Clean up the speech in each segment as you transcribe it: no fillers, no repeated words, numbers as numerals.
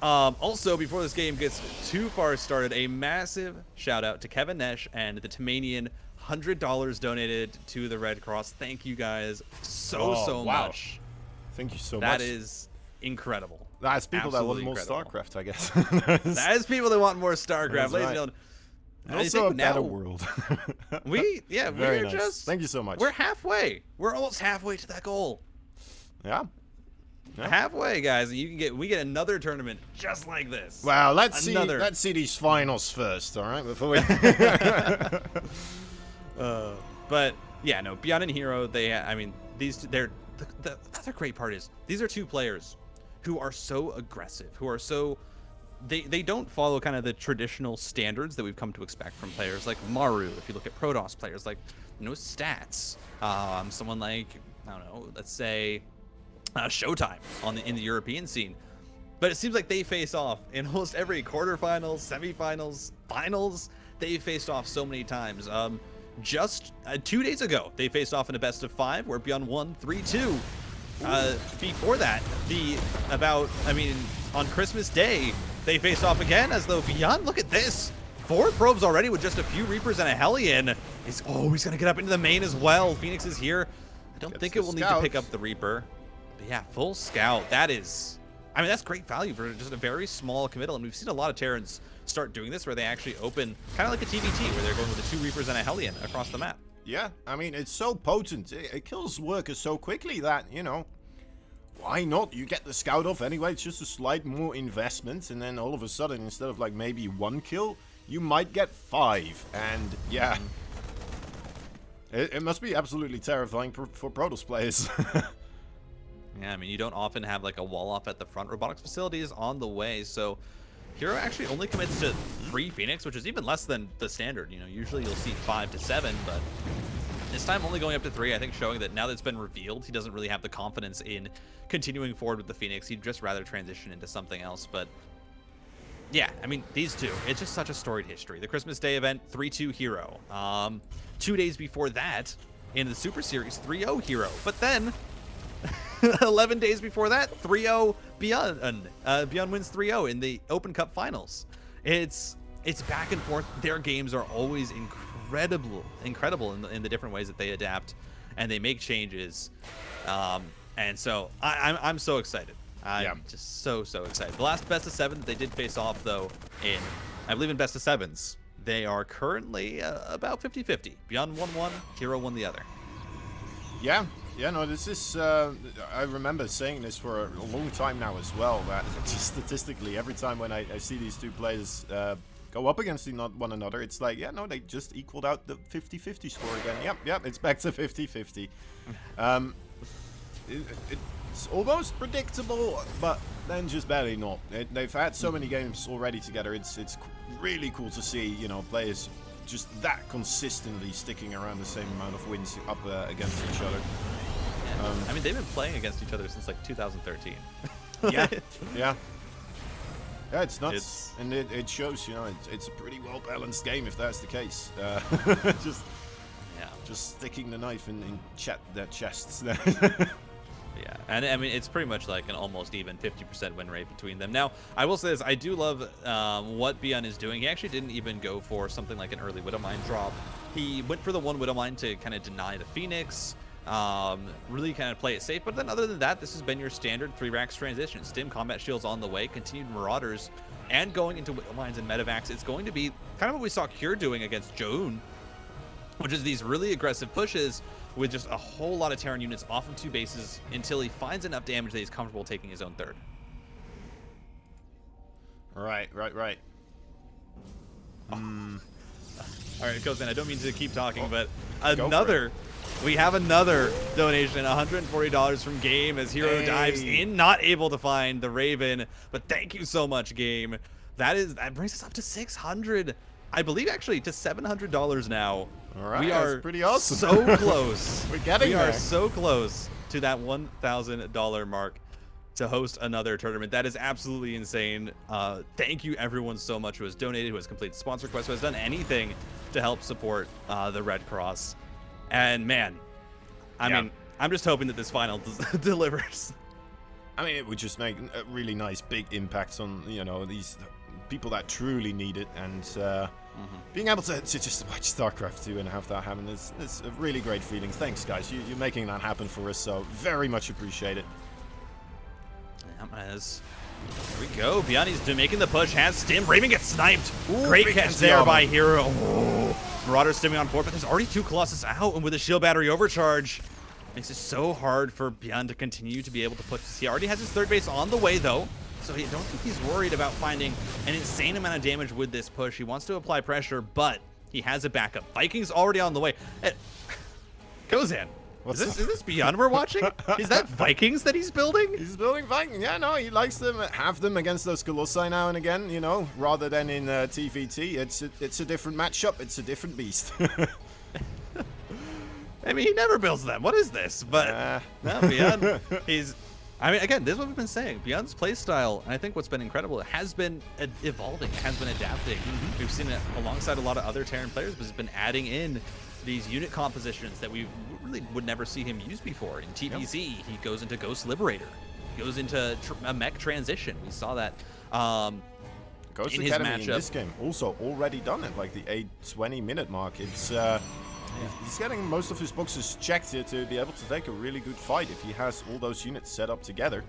Also, before this game gets too far started, a massive shout out to Kevin Nesh and the Tamanian, $100 donated to the Red Cross. Thank you guys so wow. much. Thank you so much. That is incredible. That's people Absolutely that want more incredible. StarCraft, I guess. That is people that want more StarCraft. Ladies and gentlemen. And also a better world. We're nice. just... Thank you so much. We're halfway. We're almost halfway to that goal. Yeah. Halfway, guys, and we get another tournament just like this. Well, let's see these finals first, all right? Before we but yeah, no, Byun and Hero, the other great part is these are two players who are so aggressive, who are so they don't follow kind of the traditional standards that we've come to expect from players like Maru. If you look at Protoss players like, Stats, someone like, I don't know, let's say Showtime in the European scene. But it seems like they face off in almost every quarterfinals, semifinals, finals. They faced off so many times. Just 2 days ago, they faced off in a best of 5 where Byun won 3-2. Before that, on Christmas Day, they faced off again as though Byun, look at this. 4 probes already with just a few Reapers and a Hellion. He's going to get up into the main as well. Phoenix is here. I don't think it will need to pick up the Reaper. But yeah, full scout. That's great value for just a very small committal. And we've seen a lot of Terrans start doing this where they actually open kind of like a TVT where they're going with the 2 Reapers and a Hellion across the map. Yeah, it's so potent. It kills workers so quickly that, why not? You get the scout off anyway. It's just a slight more investment. And then all of a sudden, instead of like maybe 1 kill, you might get 5. And yeah, it must be absolutely terrifying for Protoss players. Yeah, you don't often have like a wall off at the front. Robotics facility is on the way, so Hero actually only commits to 3 Phoenix, which is even less than the standard. Usually you'll see 5 to 7, but this time only going up to 3, I think showing that now that it's been revealed, he doesn't really have the confidence in continuing forward with the Phoenix. He'd just rather transition into something else, but yeah, these two, it's just such a storied history. The Christmas Day event, 3-2 Hero. 2 days before that, in the Super Series, 3-0 Hero. But then 11 days before that, 3-0 Byun. Byun wins 3-0 in the Open Cup Finals. It's back and forth. Their games are always incredible in the different ways that they adapt and they make changes. And so I'm so excited. I'm just so excited. The last best of 7 that they did face off, though, I believe in best of 7s, they are currently about 50-50. Byun won one, Hero won the other. Yeah, no, this is, I remember saying this for a long time now as well, that just statistically, every time when I see these two players go up against one another, it's like, yeah, no, they just equaled out the 50-50 score again. Yep, it's back to 50-50. It's almost predictable, but then just barely not. They've had so many games already together, it's really cool to see, players just that consistently sticking around the same amount of wins up against each other. They've been playing against each other since like 2013. Yeah, it's nuts, and it shows. It's a pretty well balanced game if that's the case. Just sticking the knife in their chests. Yeah, and it's pretty much like an almost even 50% win rate between them. Now, I will say this, I do love what Byun is doing. He actually didn't even go for something like an early Widowmine drop. He went for the one Widowmine to kind of deny the Phoenix, really kind of play it safe. But then other than that, this has been your standard 3 racks transition. Stim combat shields on the way, continued Marauders, and going into Widowmines and Medivacs. It's going to be kind of what we saw Cure doing against Zoun, which is these really aggressive pushes with just a whole lot of Terran units off of 2 bases until he finds enough damage that he's comfortable taking his own 3rd. Right. All right, Kozan, I don't mean to keep talking, but we have another donation, $140 from Game as Hero dives in, not able to find the Raven, but thank you so much, Game. That brings us up to 600, I believe actually to $700 now. All right, we are that's pretty awesome. So close. We're getting there. We are so close to that $1,000 mark to host another tournament. That is absolutely insane. Thank you everyone so much who has donated, who has completed sponsor requests, who has done anything to help support the Red Cross. And man, I mean, I'm just hoping that this final delivers. I mean, it would just make a really nice big impact on, you know, these people that truly need it. And being able to just watch StarCraft 2 and have that happen is a really great feeling. Thanks, guys. You're making that happen for us, so very much appreciate it. Here we go. Byun is making the push. Has Stim. Raven gets sniped. Ooh, great catch there by Hero. Oh. Marauder stimming on 4, but there's already 2 Colossus out, and with a shield battery overcharge, makes it so hard for Byun to continue to be able to push. He already has his 3rd base on the way, though, so I don't think he's worried about finding an insane amount of damage with this push. He wants to apply pressure, but he has a backup. Vikings already on the way. Kozan. Is this Byun we're watching? Is that Vikings that he's building? He's building Vikings. Yeah, no, he likes them. Have them against those Colossi now and again, you know, rather than in TVT. It's a different matchup. It's a different beast. I mean, he never builds them. What is this? But no, Byun, I mean, again, this is what we've been saying. Byun's playstyle, and I think what's been incredible, it has been evolving. It has been adapting. We've seen it alongside a lot of other Terran players, but it's been adding in these unit compositions that we really would never see him use before. In TPZ, he goes into Ghost Liberator. He goes into a mech transition. We saw that Ghost in Academy his matchup. In this game also already done it, like the 8:20-minute mark. It's he's getting most of his boxes checked here to be able to take a really good fight if he has all those units set up together.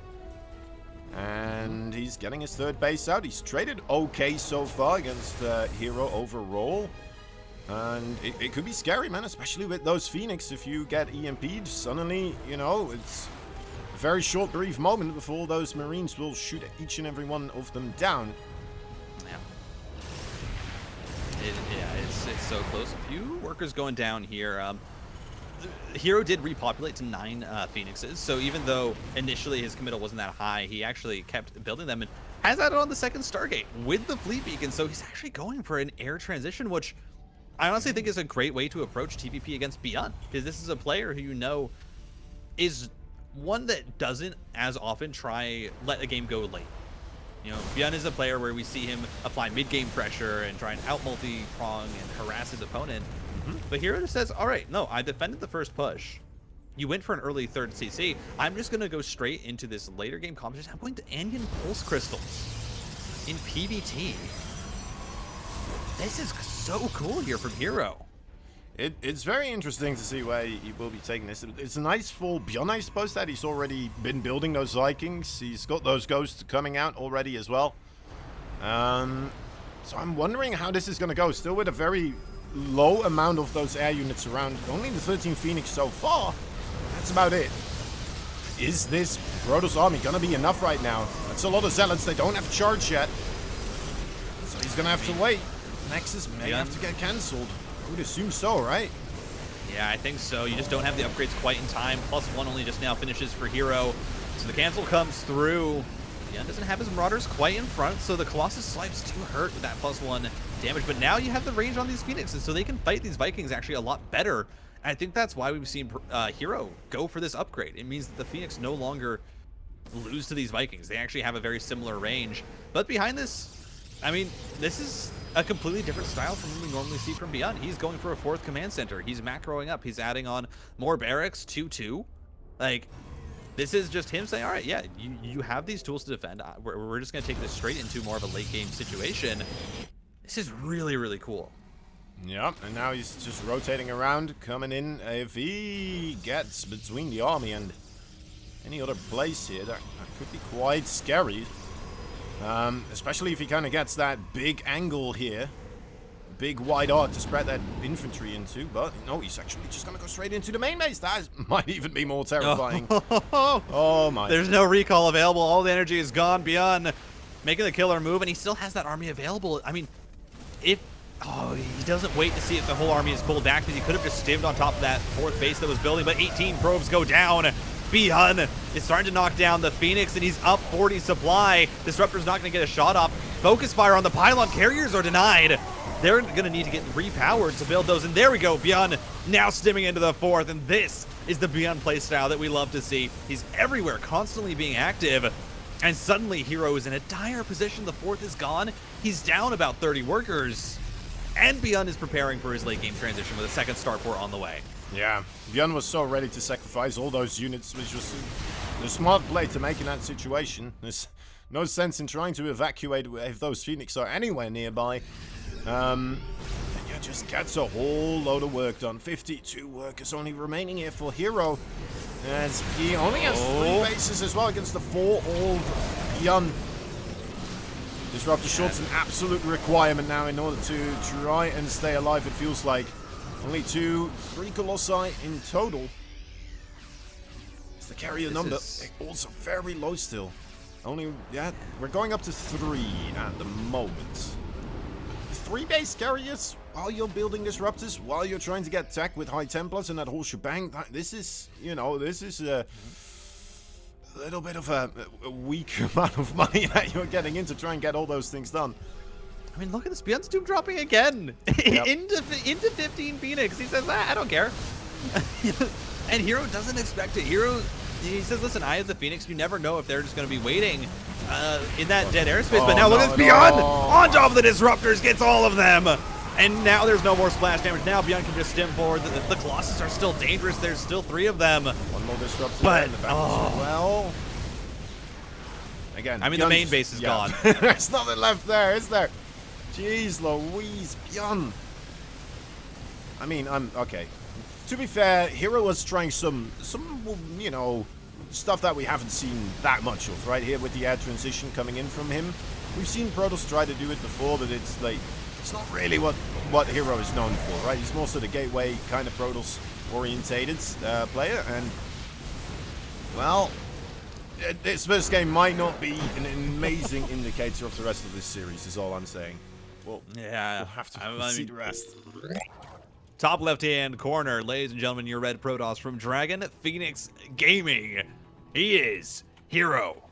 And he's getting his 3rd base out. He's traded okay so far against Hero overall. And it could be scary, man, especially with those Phoenix. If you get EMP'd, suddenly, you know, it's a very short, brief moment before those Marines will shoot each and every one of them down. It's so close. A few workers going down here. Hero did repopulate to 9 Phoenixes, so even though initially his committal wasn't that high, he actually kept building them and has added on the 2nd Stargate with the Fleet Beacon, so he's actually going for an air transition, which I honestly think is a great way to approach TPP against Byun, because this is a player who you know is one that doesn't as often let a game go late. You know, Byun is a player where we see him apply mid-game pressure and try and out-multi-prong and harass his opponent. But Hero just says, all right, no, I defended the first push. You went for an early 3rd CC. I'm just going to go straight into this later game competition. I'm going to Onion Pulse Crystals in PvT. This is so cool here from Hero. It's very interesting to see where he will be taking this. It's nice for Byun, I suppose, that he's already been building those Vikings. He's got those Ghosts coming out already as well. So I'm wondering how this is going to go. Still with a very low amount of those air units around. Only the 13 Phoenix so far. That's about it. Is this Protoss army going to be enough right now? That's a lot of Zealots. They don't have charge yet. So he's going to have to wait. Nexus may have to get cancelled. I would assume so, right? Yeah, I think so. You just don't have the upgrades quite in time. +1 only just now finishes for Hero. So the cancel comes through. Byun doesn't have his Marauders quite in front, so the Colossus swipes do hurt with that +1 damage. But now you have the range on these Phoenixes, so they can fight these Vikings actually a lot better. And I think that's why we've seen Hero go for this upgrade. It means that the Phoenix no longer lose to these Vikings. They actually have a very similar range. But behind this, I mean, this is a completely different style from what we normally see from Byun. He's going for a 4th command center. He's macroing up. He's adding on more barracks, 2-2. Like, this is just him saying, all right, yeah, you have these tools to defend. We're just going to take this straight into more of a late game situation. This is really, really cool. Yep, and now he's just rotating around, coming in. If he gets between the army and any other place here, that could be quite scary. Especially if he kind of gets that big angle here. Big wide arc to spread that infantry into. But no, he's actually just going to go straight into the main base. That might even be more terrifying. Oh my. There's no recall available. All the energy is gone. Byun making the killer move, and he still has that army available. I mean, he doesn't wait to see if the whole army is pulled back, because he could have just stimmed on top of that 4th base that was building, but 18 probes go down. Byun is starting to knock down the Phoenix, and he's up 40 supply. Disruptor's not going to get a shot off. Focus fire on the pylon. Carriers are denied. They're going to need to get repowered to build those, and there we go. Byun now stimming into the 4th, and this is the Byun playstyle that we love to see. He's everywhere, constantly being active, and suddenly Hero is in a dire position. The 4th is gone. He's down about 30 workers, and Byun is preparing for his late game transition with a 2nd starport on the way. Yeah, Byun was so ready to sacrifice all those units, which was the smart play to make in that situation. There's no sense in trying to evacuate if those Phoenix are anywhere nearby. And yeah, just gets a whole load of work done. 52 workers only remaining here for Hero, as he only has 3 bases as well against the 4 of Byun. Disruptor Shot's an absolute requirement now in order to try and stay alive, it feels like. Only 3 Colossi in total. It's the carrier number. Also very low still. Only, yeah, we're going up to 3 at the moment. 3 base carriers while you're building disruptors, while you're trying to get tech with high Templars and that whole shebang. This is, you know, this is a little bit of a weak amount of money that you're getting in to try and get all those things done. I mean, look at this. Byun's Doom dropping again. Yep. into 15 Phoenix. He says, I don't care. And Hero doesn't expect it. Hero, he says, listen, I have the Phoenix. You never know if they're just going to be waiting in that dead airspace. But now look at this. Byun on top of the Disruptors, gets all of them. And now there's no more splash damage. Now Byun can just stim forward. The Colossus are still dangerous. There's still 3 of them. One more Disruptor there in the back as well. Again, I mean, Byun's the main base is gone. There's nothing left there, is there? Jeez Louise, Byun. I mean, okay. To be fair, Hero was trying some, you know, stuff that we haven't seen that much of, right? Here with the air transition coming in from him. We've seen Protoss try to do it before, but it's like, it's not really what Hero is known for, right? He's more sort of gateway kind of Protoss orientated player, and, well, this first game might not be an amazing indicator of the rest of this series, is all I'm saying. Well, yeah, we'll have to see the rest. Top left-hand corner, ladies and gentlemen, your red Protoss from Dragon Phoenix Gaming. He is Hero.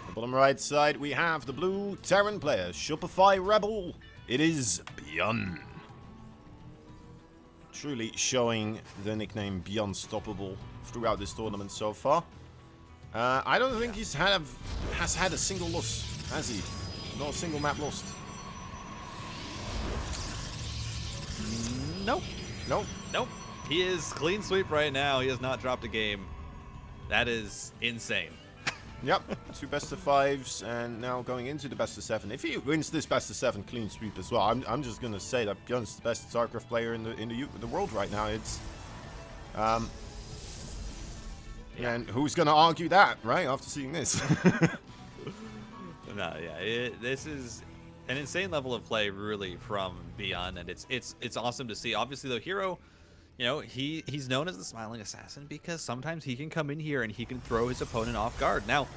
The bottom right side, we have the blue Terran player, Shopify Rebel. It is Byun. Truly showing the nickname Byunstoppable throughout this tournament so far. I don't think has had a single loss, has he? Not a single map lost. Nope. Nope. Nope. He is clean sweep right now. He has not dropped a game. That is insane. Yep. 2 best of 5s, and now going into the best of 7. If he wins this best of 7 clean sweep as well, I'm just gonna say that Byun's the best StarCraft player in the world right now. It's and who's gonna argue that, right? After seeing this. No, yeah, this is an insane level of play, really, from Byun, and it's awesome to see. Obviously, though, Hero, you know, he's known as the Smiling Assassin because sometimes he can come in here and he can throw his opponent off guard. Now,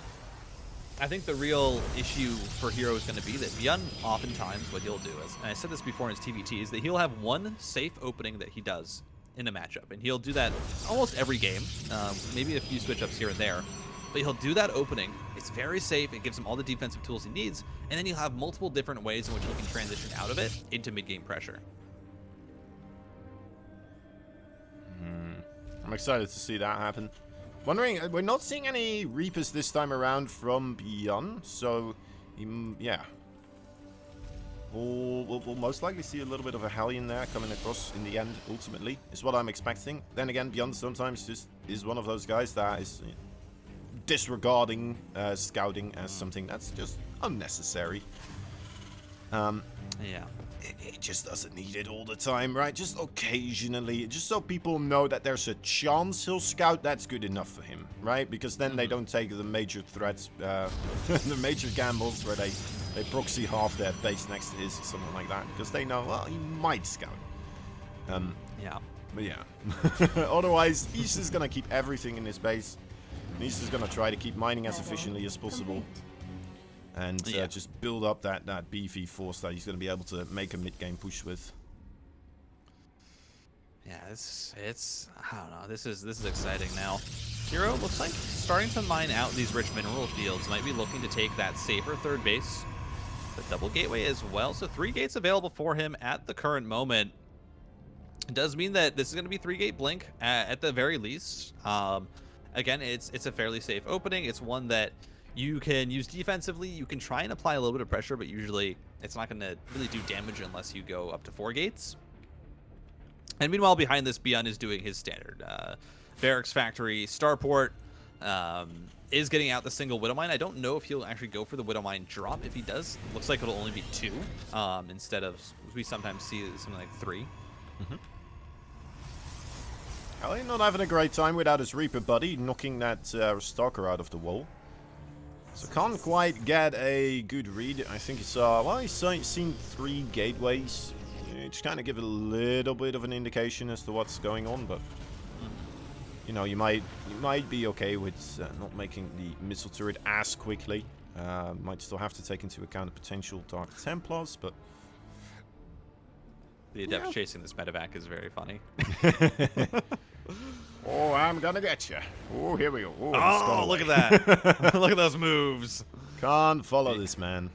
I think the real issue for Hero is going to be that Byun, oftentimes, what he'll do is, and I said this before in his TVT, is that he'll have one safe opening that he does in a matchup, and he'll do that almost every game, maybe a few switch-ups here and there, but he'll do that opening. It's very safe. It gives him all the defensive tools he needs, and then he'll have multiple different ways in which he can transition out of it into mid-game pressure. I'm excited to see that happen. Wondering, we're not seeing any Reapers this time around from Byun, so yeah. We'll most likely see a little bit of a Hellion there coming across in the end, ultimately, is what I'm expecting. Then again, Byun sometimes just is one of those guys that is disregarding scouting as something that's just unnecessary. Yeah. It just doesn't need it all the time, right? Just occasionally, just so people know that there's a chance he'll scout, that's good enough for him, right? Because then they don't take the major threats, the major gambles where they proxy half their base next to his or something like that, because they know, well, he might scout. Yeah. But yeah. Otherwise, he's just gonna keep everything in his base. And he's just gonna try to keep mining as efficiently as possible. And just build up that beefy force that he's going to be able to make a mid-game push with. Yeah, it's I don't know. This is exciting now. Hero looks like starting to mine out these rich mineral fields. Might be looking to take that safer third base, the double gateway as well. So 3 gates available for him at the current moment. It does mean that this is going to be 3-gate blink at the very least. Again, it's a fairly safe opening. It's one that you can use defensively. You can try and apply a little bit of pressure, but usually it's not going to really do damage unless you go up to 4 gates. And meanwhile, behind this, Byun is doing his standard. Barracks Factory, Starport, is getting out the single Widow Mine. I don't know if he'll actually go for the Widow Mine drop. If he does, looks like it'll only be 2, instead of, we sometimes see something like 3. Hellion not having a great time without his Reaper buddy, knocking that Stalker out of the wall. So can't quite get a good read. I think he saw, well, he's seen 3 gateways. Which kind of give a little bit of an indication as to what's going on, but you know, you might be okay with not making the missile turret as quickly. Might still have to take into account the potential Dark Templars, but the Adept chasing this medevac is very funny. Oh, I'm gonna get you. Oh, here we go. Oh, look at that! Look at those moves. Can't follow this man.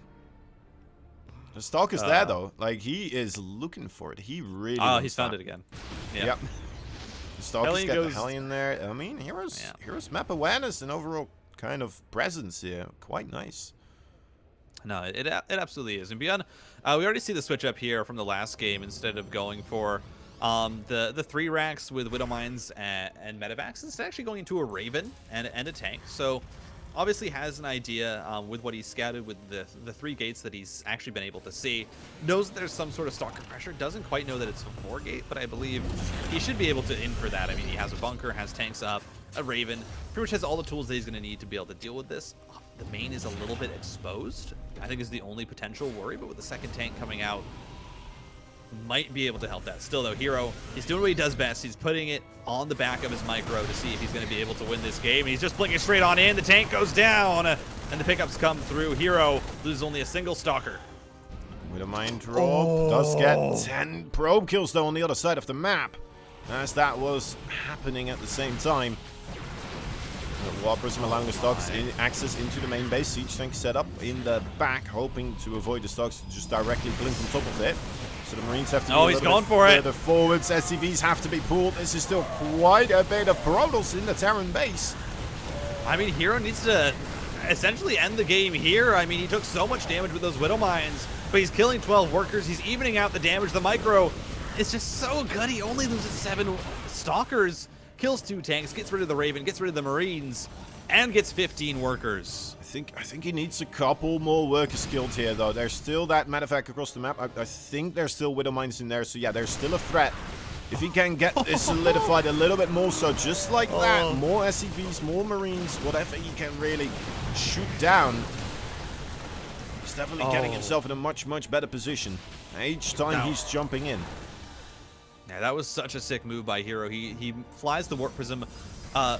The Stalker's there though. Like, he is looking for it. He really. Oh, he's found it again. Yeah. Yep. The Stalker's got the Hellion there. I mean, heroes map awareness and overall kind of presence here. Quite nice. No, it absolutely is. And Byun, we already see the switch up here from the last game. Instead of going for the 3 racks with Widow Mines and Medevacs, instead actually going into a Raven and a tank. So obviously has an idea with what he's scouted with the 3 gates that he's actually been able to see. Knows that there's some sort of Stalker pressure. Doesn't quite know that it's a 4 gate, but I believe he should be able to infer that. I mean, he has a bunker, has tanks up, a Raven. Pretty much has all the tools that he's going to need to be able to deal with this. The main is a little bit exposed, I think, is the only potential worry, but with the second tank coming out, might be able to help that. Still though, Hero, he's doing what he does best. He's putting it on the back of his micro to see if he's going to be able to win this game. And he's just blinking straight on in. The tank goes down, and the pickups come through. Hero loses only a single Stalker. With a mine drop, does get 10 probe kills though on the other side of the map, as that was happening at the same time. The War Prism allowing the Stalkers access into the main base. Siege tank set up in the back, hoping to avoid the Stalkers to just directly blink on top of it. So the Marines have to he's going for it. The forwards, SCVs have to be pulled. This is still quite a bit of Protoss in the Terran base. I mean, Hero needs to essentially end the game here. I mean, he took so much damage with those Widow Mines, but he's killing 12 workers. He's evening out the damage. The micro is just so good. He only loses 7 Stalkers, kills 2 tanks, gets rid of the Raven, gets rid of the Marines, and gets 15 workers. I think he needs a couple more workers killed here, though. There's still that medevac across the map. I think there's still Widow Mines in there, so yeah, there's still a threat. If he can get this solidified a little bit more so, just like that, more SCVs, more Marines, whatever he can really shoot down, he's definitely getting himself in a much, much better position each time he's jumping in. Yeah, that was such a sick move by Hero. He flies the Warp Prism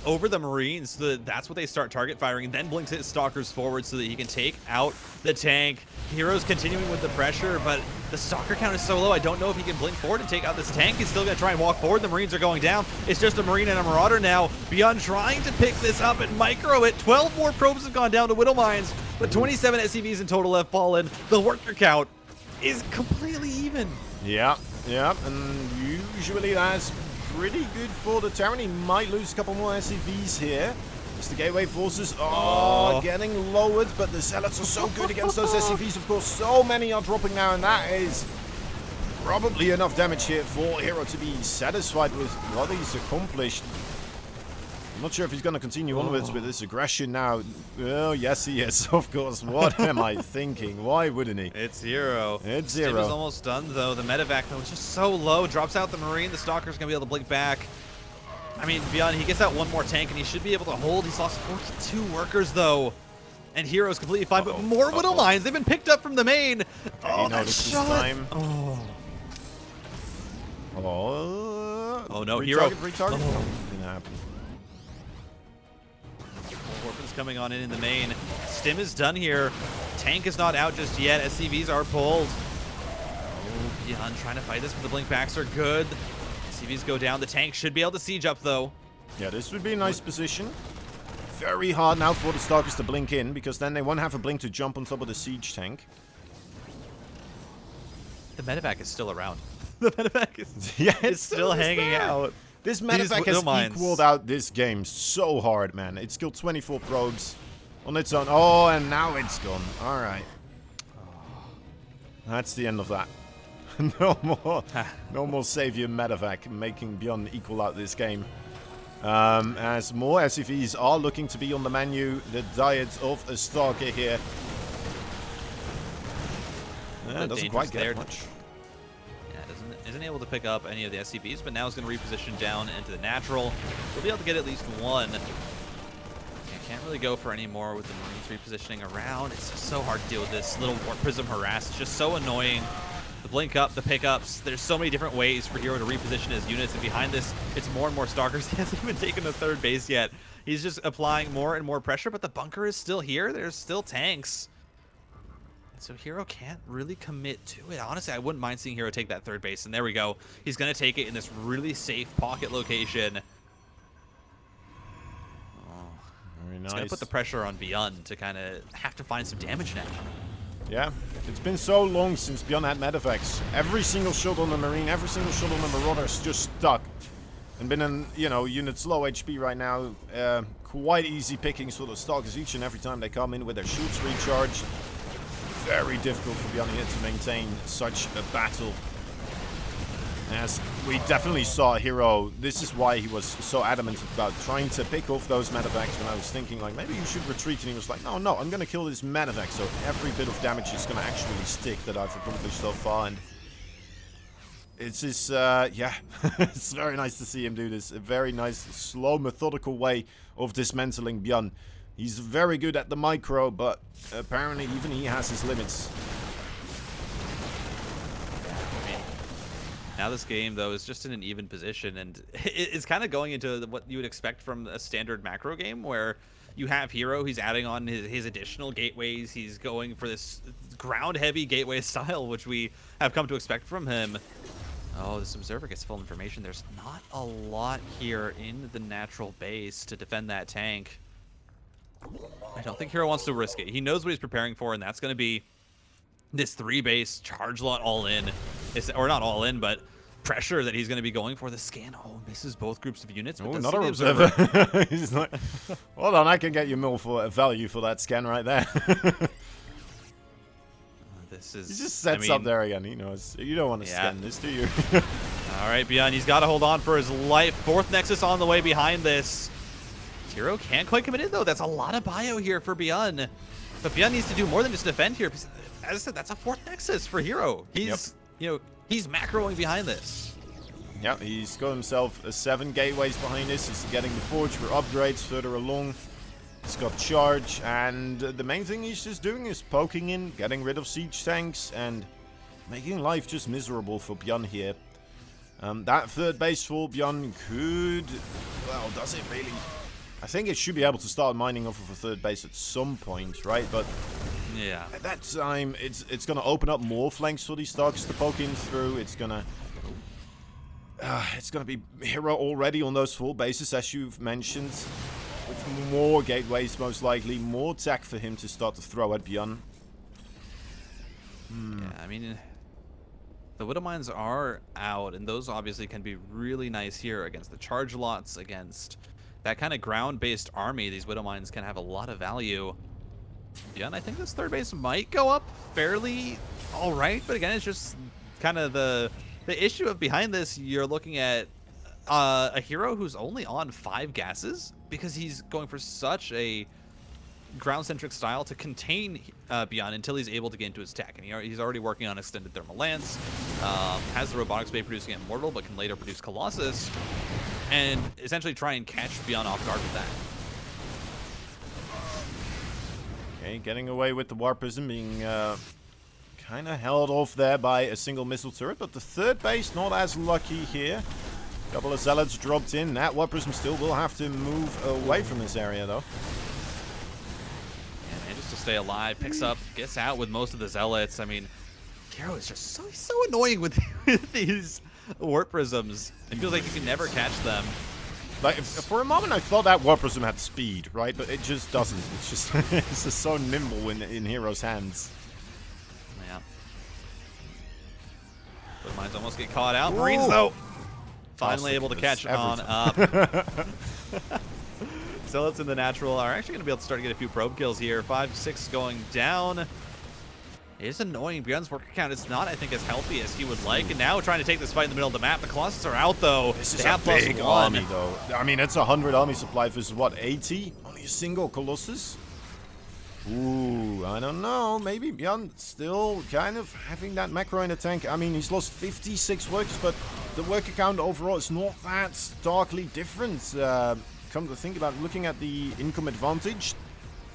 over the Marines, so that's what they start target firing, and then blinks his Stalkers forward so that he can take out the tank. Hero's continuing with the pressure, but the Stalker count is so low, I don't know if he can blink forward and take out this tank. He's still going to try and walk forward. The Marines are going down. It's just a Marine and a Marauder now. Byun trying to pick this up and micro it. 12 more probes have gone down to Widow Mines, but 27 SCVs in total have fallen. The worker count is completely even. Yeah, and usually that's pretty good for the Terran. He might lose a couple more SCVs here. As the Gateway forces are getting lowered, but the Zealots are so good against those SCVs. Of course, so many are dropping now, and that is probably enough damage here for Hero to be satisfied with what he's accomplished. I'm not sure if he's going to continue onwards with this aggression now. Oh, yes, he is, of course. What am I thinking? Why wouldn't he? It's Hero. It's Stim Hero. is almost done, though. The medevac, though, is just so low. Drops out the Marine. The Stalker's going to be able to blink back. I mean, Byun, he gets out one more tank, and he should be able to hold. He's lost 42 workers, though. And Hero's completely fine, but more Widow Mines. They've been picked up from the main. Oh, that shot. Time. Oh, no, Hero. Hero. Retarget. Didn't happen. Orphan's coming on in the main. Stim is done here. Tank is not out just yet. SCVs are pulled. Oh, Byun trying to fight this, but the blink backs are good. SCVs go down. The tank should be able to siege up, though. Yeah, this would be a nice position. Very hard now for the Stalkers to blink in, because then they won't have a blink to jump on top of the siege tank. The medevac is still around. The medevac is it's still hanging out. This medevac has equaled out this game so hard, man. It's killed 24 probes on its own. Oh, and now it's gone. All right. That's the end of that. No more Savior Medevac making Byun equal out this game. As more SCVs are looking to be on the menu, the diet of a Stalker here. Doesn't quite get much. Yeah, isn't able to pick up any of the SCVs, but now is going to reposition down into the natural. We'll be able to get at least one. Can't really go for any more with the Marines repositioning around. It's just so hard to deal with this little Warp Prism harass. It's just so annoying. The blink up, the pickups. There's so many different ways for Hero to reposition his units, and behind this, it's more and more Stalkers. He hasn't even taken the third base yet. He's just applying more and more pressure, but the bunker is still here. There's still tanks. So Hero can't really commit to it. Honestly, I wouldn't mind seeing Hero take that third base, and there we go. He's going to take it in this really safe pocket location. Very It's nice. going to put the pressure on Byun to kind of have to find some damage now. Yeah, it's been so long since Byun had medevacs. Every single shot on the Marine, every single shot on the Marauder's just stuck. And been in, you know, units low HP right now. Quite easy pickings for the Stalkers each and every time they come in with their shields recharged. Very difficult for Byun here to maintain such a battle. As we definitely saw Hero, this is why he was so adamant about trying to pick off those medevacs when I was thinking, like, maybe you should retreat, and he was like, no, I'm going to kill this medevac, so every bit of damage is going to actually stick that I've accomplished so far, and it's his, yeah, it's very nice to see him do this. A very nice, slow, methodical way of dismantling Byun. He's very good at the micro, but apparently even he has his limits. Now this game, though, is just in an even position, and it's kind of going into what you would expect from a standard macro game, where you have Hero, he's adding on his additional gateways, he's going for this ground-heavy gateway style, which we have come to expect from him. Oh, this Observer gets full information. There's not a lot here in the natural base to defend that tank. I don't think Hero wants to risk it. He knows what he's preparing for, and that's going to be this 3-base charge lot all in. Or not all in, but pressure that he's going to be going for. The scan, misses both groups of units. Oh, another Observer. He's like, hold on, I can get you more for a value for that scan right there. This is. He just sets up there again. He knows. You don't want to scan this, do you? All right, Byun, he's got to hold on for his life. Fourth Nexus on the way behind this. Hero can't quite commit in, though. That's a lot of bio here for Byun. But Byun needs to do more than just defend here. As I said, that's a fourth Nexus for Hero. He's, you know, he's macroing behind this. Yeah, he's got himself 7 gateways behind this. He's getting the forge for upgrades further along. He's got charge, and the main thing he's just doing is poking in, getting rid of siege tanks, and making life just miserable for Byun here. That third base for Byun could... Well, does it really? I think it should be able to start mining off of a third base at some point, right? But yeah, at that time, it's going to open up more flanks for these Stalkers to poke in through. It's going to be Hero already on those full bases, as you've mentioned. With more gateways, most likely. More tech for him to start to throw at Byun. Yeah, I mean, the Widow Mines are out, and those obviously can be really nice here against the charge lots, against that kind of ground-based army. These Widow Mines can have a lot of value. Byun, I think this third base might go up fairly all right, but again, it's just kind of the issue of behind this. You're looking at a Hero who's only on 5 gases because he's going for such a ground-centric style to contain Byun until he's able to get into his tech. And he's already working on extended thermal lance, has the robotics bay producing Immortal, but can later produce Colossus, and essentially try and catch Byun off guard with that. Okay, getting away with the Warp Prism, being kind of held off there by a single missile turret, but the third base not as lucky here. Couple of Zealots dropped in. That Warp Prism still will have to move away from this area, though. Yeah, manages to stay alive, picks up, gets out with most of the Zealots. I mean, Hero is just so annoying with these Warp Prisms. It feels like you can never catch them. Like, for a moment I thought that Warp Prism had speed, right? But it just doesn't. It's just it's just so nimble in Hero's hands. Yeah. The mines almost get caught out. Marines, though, finally able to catch on up. Zealots in the natural are actually going to be able to start to get a few probe kills here. 5-6 going down. It is annoying. Byun's worker count is not, I think, as healthy as he would like. And now trying to take this fight in the middle of the map. The Colossus are out, though. This they is have a big +1. army, though. I mean, it's 100 army supply versus, what, 80? Only a single Colossus? Ooh, I don't know. Maybe Byun still kind of having that macro in the tank. I mean, he's lost 56 workers, but the worker count overall is not that starkly different. Come to think about it, looking at the income advantage,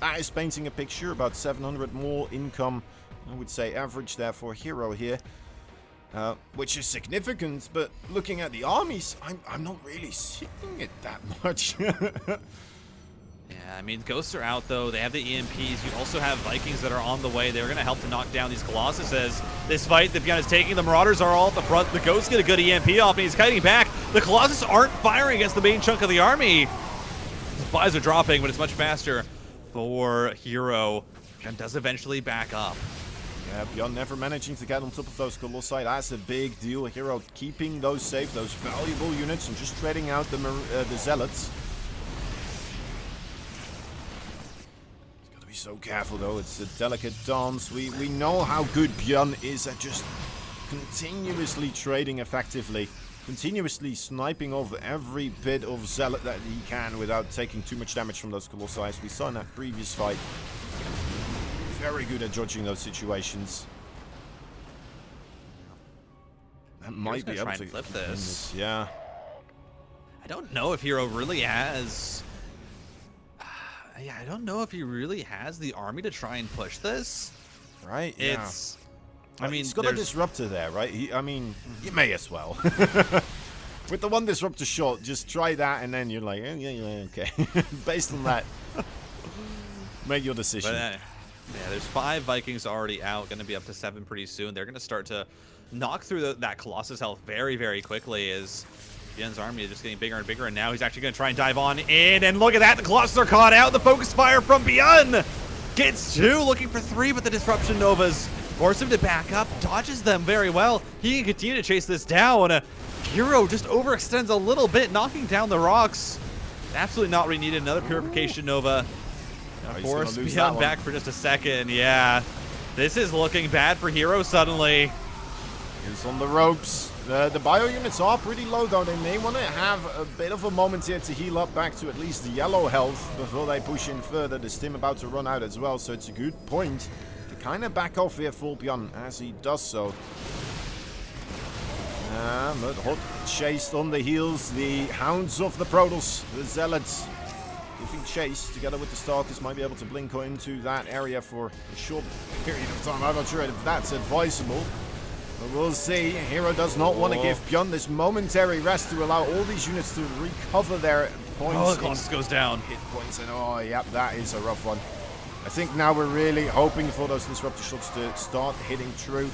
that is painting a picture. About 700 more income, I would say, average there for Hero here. Which is significant, but looking at the armies, I'm not really seeing it that much. Yeah, I mean, Ghosts are out, though. They have the EMPs. You also have Vikings that are on the way. They're going to help to knock down these Colossus as this fight that Byun is taking. The Marauders are all at the front. The Ghosts get a good EMP off, and he's kiting back. The Colossus aren't firing against the main chunk of the army. Supplies are dropping, but it's much faster for Hero. Byun does eventually back up. Yeah, Byun never managing to get on top of those Colossi. That's a big deal. Hero keeping those safe, those valuable units, and just trading out the Zealots. So careful though, it's a delicate dance. We know how good Byun is at just continuously trading effectively, continuously sniping off every bit of Zealot that he can without taking too much damage from those Colossi, as we saw in that previous fight. Very good at judging those situations. That might be able to flip this. Yeah. I don't know if Hero really has... Yeah, I don't know if he really has the army to try and push this. Right, yeah. It's... I mean, he's got a disruptor there, right? I mean, you may as well. With the one disruptor shot, just try that, and then you're like, yeah, okay. Based on that, make your decision. But, yeah, there's 5 Vikings already out, going to be up to 7 pretty soon. They're going to start to knock through that Colossus health very, very quickly as Byun's army is just getting bigger and bigger, and now he's actually going to try and dive on in, and look at that, the Colossus are caught out. The focus fire from Byun gets 2, looking for 3, but the Disruption Novas force him to back up, dodges them very well. He can continue to chase this down. Hero just overextends a little bit, knocking down the rocks. Absolutely not really needed. Another Purification Nova. Force Byun back for just a second. Yeah, this is looking bad for Hero suddenly. He's on the ropes. The bio units are pretty low though. They may want to have a bit of a moment here to heal up back to at least the yellow health before they push in further. The stim about to run out as well, so it's a good point to kind of back off here for Byun as he does so. But hot chased on the heels. The Hounds of the Protoss, the Zealots, giving chase together with the Stalkers, might be able to blink into that area for a short period of time. I'm not sure if that's advisable. But we'll see. Hero does not want to give Byun this momentary rest to allow all these units to recover their points. Oh, the Colossus goes down. Hit points, and oh, yep, that is a rough one. I think now we're really hoping for those disruptor shots to start hitting true.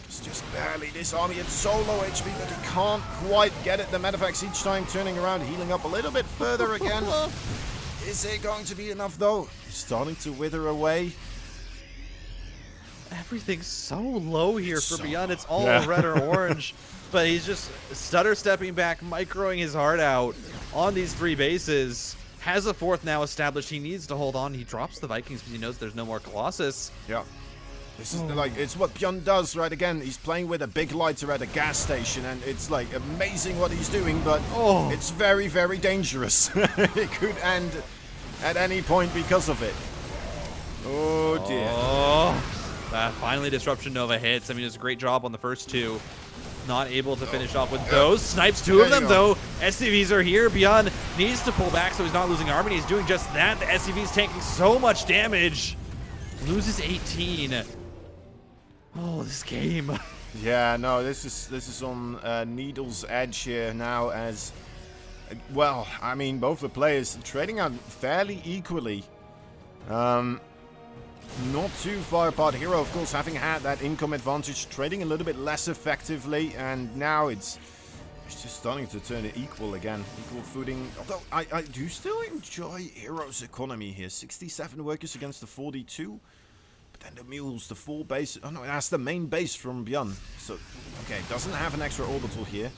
It's just barely this army. It's so low HP that he can't quite get it. The Medivacs each time turning around, healing up a little bit further again. Is it going to be enough though? It's starting to wither away. Everything's so low here for Byun. It's all red or orange, but he's just stutter stepping back, microing his heart out on these 3 bases. Has a 4th now established. He needs to hold on. He drops the Vikings because he knows there's no more Colossus. Yeah. This is like, it's what Byun does, right? Again, he's playing with a big lighter at a gas station, and it's like amazing what he's doing, but it's very, very dangerous. It could end at any point because of it. Oh dear. Finally, Disruption Nova hits. I mean, it's a great job on the first 2. Not able to finish off with those. Snipes 2 of them, though. SCVs are here. Byun needs to pull back so he's not losing army. He's doing just that. The SCV's taking so much damage. Loses 18. Oh, this game. Yeah, no, this is on needle's edge here now as... Well, I mean, both the players trading out fairly equally. Not too far apart. Hero, of course, having had that income advantage, trading a little bit less effectively, and now it's just starting to turn it equal again. Equal footing. Although, I do still enjoy Hero's economy here. 67 workers against the 42. But then the mules, the 4 base. Oh no, that's the main base from Byun. So, okay, doesn't have an extra orbital here.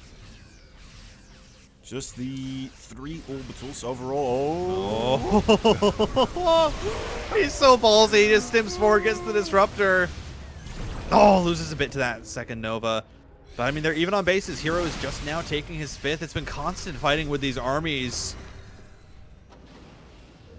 Just the 3 orbitals overall. Oh. He's so ballsy. He just stims forward, gets the disruptor. Oh, loses a bit to that second Nova. But I mean, they're even on bases. Hero is just now taking his 5th. It's been constant fighting with these armies.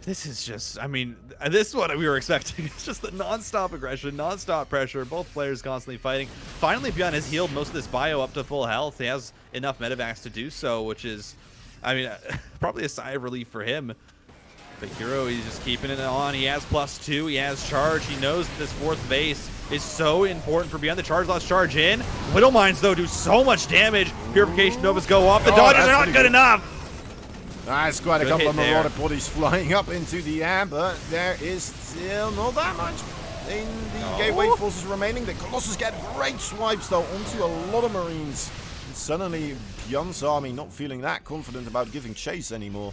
This is just, I mean, this is what we were expecting. It's just the non-stop aggression, non-stop pressure, both players constantly fighting. Finally, Byun has healed most of this bio up to full health. He has enough medevacs to do so, which is, I mean, probably a sigh of relief for him. But Hero, he's just keeping it on. He has +2. He has charge. He knows that this 4th base is so important for Byun. The charge loss charge in. Widow Mines, though, do so much damage. Purification Novas go off. The dodges are not good enough. That's quite a couple of there. Marauder bodies flying up into the air, but there is still not that much in the gateway forces remaining. The Colossus get great swipes, though, onto a lot of Marines. And suddenly, Byun's army not feeling that confident about giving chase anymore.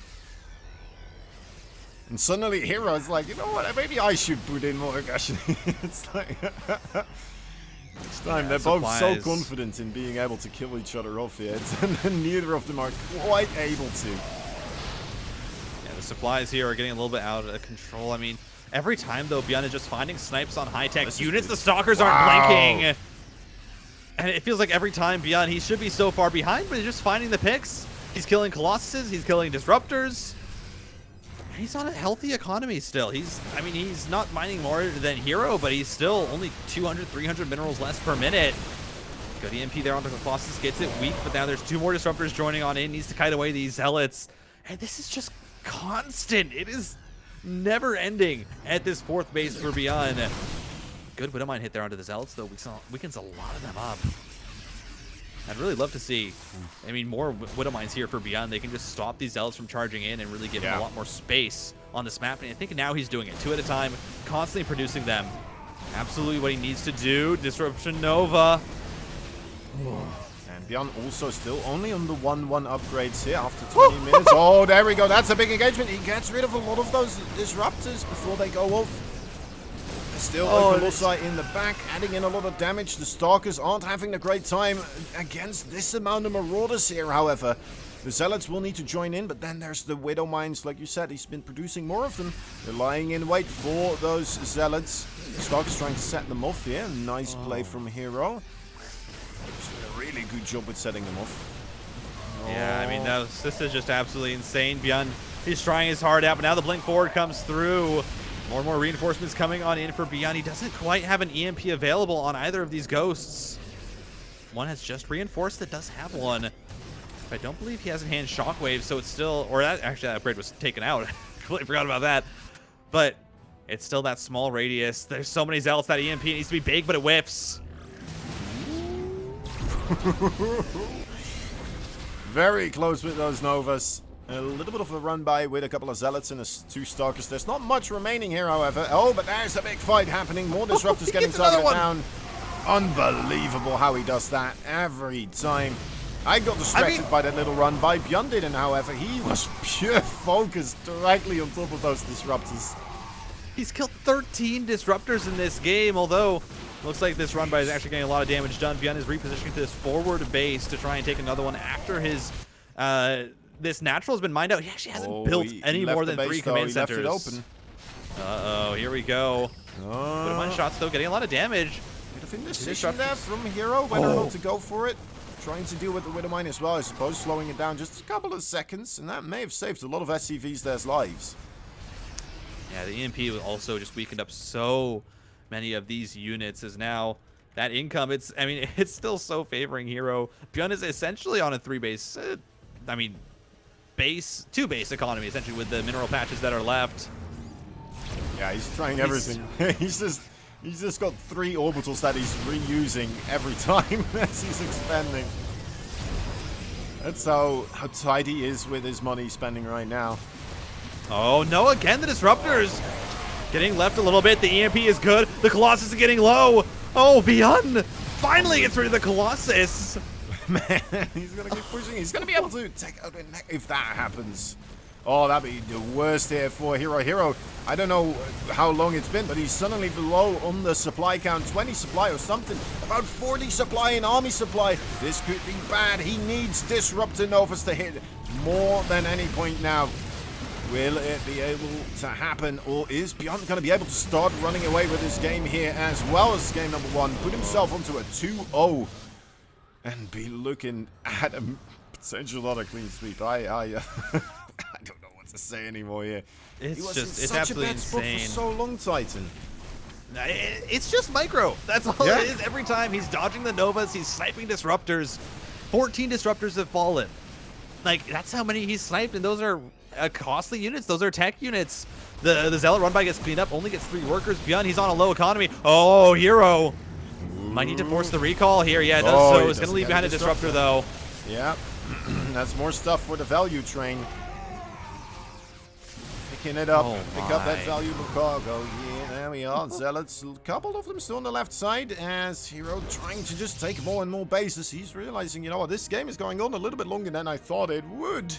And suddenly, Hero's like, you know what, maybe I should put in more aggression. It's like, this time they're both so confident in being able to kill each other off here, and neither of them are quite able to. Yeah, the supplies here are getting a little bit out of control. I mean, every time, though, Byun is just finding snipes on high-tech units. The Stalkers aren't blinking. And it feels like every time Byun, he should be so far behind, but he's just finding the picks. He's killing Colossuses. He's killing Disruptors. He's on a healthy economy still. He's not mining more than Hero, but he's still only 200, 300 minerals less per minute. Good EMP there onto the Colossus, gets it weak, but now there's 2 more Disruptors joining on in. Needs to kite away these Zealots. And this is just constant. It is never ending at this 4th base for Byun. Good Widowmine hit there onto the Zealots, though. Weakens a lot of them up. I'd really love to see, I mean, more Widowmines here for Byun. They can just stop these Zealots from charging in and really give him a lot more space on this map. And I think now he's doing it 2 at a time, constantly producing them. Absolutely what he needs to do. Disruption Nova. And Byun also still only on the 1-1 upgrades here after 20 minutes. Oh, there we go. That's a big engagement. He gets rid of a lot of those Disruptors before they go off. Still a Colossi in the back, adding in a lot of damage. The Stalkers aren't having a great time against this amount of Marauders here, however. The Zealots will need to join in, but then there's the Widow Mines. Like you said, he's been producing more of them. They're lying in wait for those Zealots. The Stalkers trying to set them off here. Nice play from Hero. He's doing a really good job with setting them off. Yeah, I mean, this is just absolutely insane. Byun, he's trying his hard out, but now the blink forward comes through. More and more reinforcements coming on in for Byun. He doesn't quite have an EMP available on either of these ghosts. One has just reinforced that does have one. But I don't believe he has in hand Shockwave, so it's still, or that upgrade was taken out. Completely forgot about that. But it's still that small radius. There's so many Zealots that EMP needs to be big, but it whiffs. Very close with those Novas. A little bit of a run by with a couple of Zealots and 2 Stalkers. There's not much remaining here, however. Oh, but there's a big fight happening. More Disruptors getting targeted down. Unbelievable how he does that every time. I got distracted by that little run by. Byun didn't, however. He was pure focused directly on top of those Disruptors. He's killed 13 Disruptors in this game, although looks like this run by is actually getting a lot of damage done. Byun is repositioning to this forward base to try and take another one after his this natural has been mined out. He actually hasn't built any more than 3 command centers. He left it open. Uh-oh, here we go. But one shot still getting a lot of damage. Bit of indecision there from Hero, whether or not to go for it. Trying to deal with the Widowmine as well, I suppose, slowing it down just a couple of seconds, and that may have saved a lot of SCVs their lives. Yeah, the EMP was also just weakened up so many of these units, as now that income, it's still so favoring Hero. Byun is essentially on a 3-base, two base economy, essentially, with the mineral patches that are left. Yeah, he's trying everything. He's just got 3 orbitals that he's reusing every time as he's expanding. That's how tight he is with his money spending right now. Oh no, again the Disruptors getting left a little bit. The EMP is good. The Colossus is getting low. Oh, Byun finally gets rid of the Colossus. Man, he's going to keep pushing. He's going to be able to take out if that happens. Oh, that'd be the worst here for Hero. I don't know how long it's been, but he's suddenly below on the supply count. 20 supply or something. About 40 supply in army supply. This could be bad. He needs Disruptor Novas to hit more than any point now. Will it be able to happen, or is Byun going to be able to start running away with this game here as well as game number 1? Put himself onto a 2-0 and be looking at a potential other clean sweep. I don't know what to say anymore here. It's absolutely insane. For so long, Titan. It's just micro. That's all it is. Every time he's dodging the Novas, he's sniping disruptors. 14 disruptors have fallen. Like, that's how many he's sniped, and those are costly units. Those are tech units. The Zealot run by gets cleaned up, only gets 3 workers. Byun, he's on a low economy. Oh, Hero. Might need to force the recall here. Yeah, it does so. It's going to leave behind a disruptor, though. Yeah, that's more stuff for the value train. Picking it up. Pick up that valuable cargo. Yeah, there we are. Zealots, a couple of them still on the left side as Hero trying to just take more and more bases. He's realizing, you know what, this game is going on a little bit longer than I thought it would.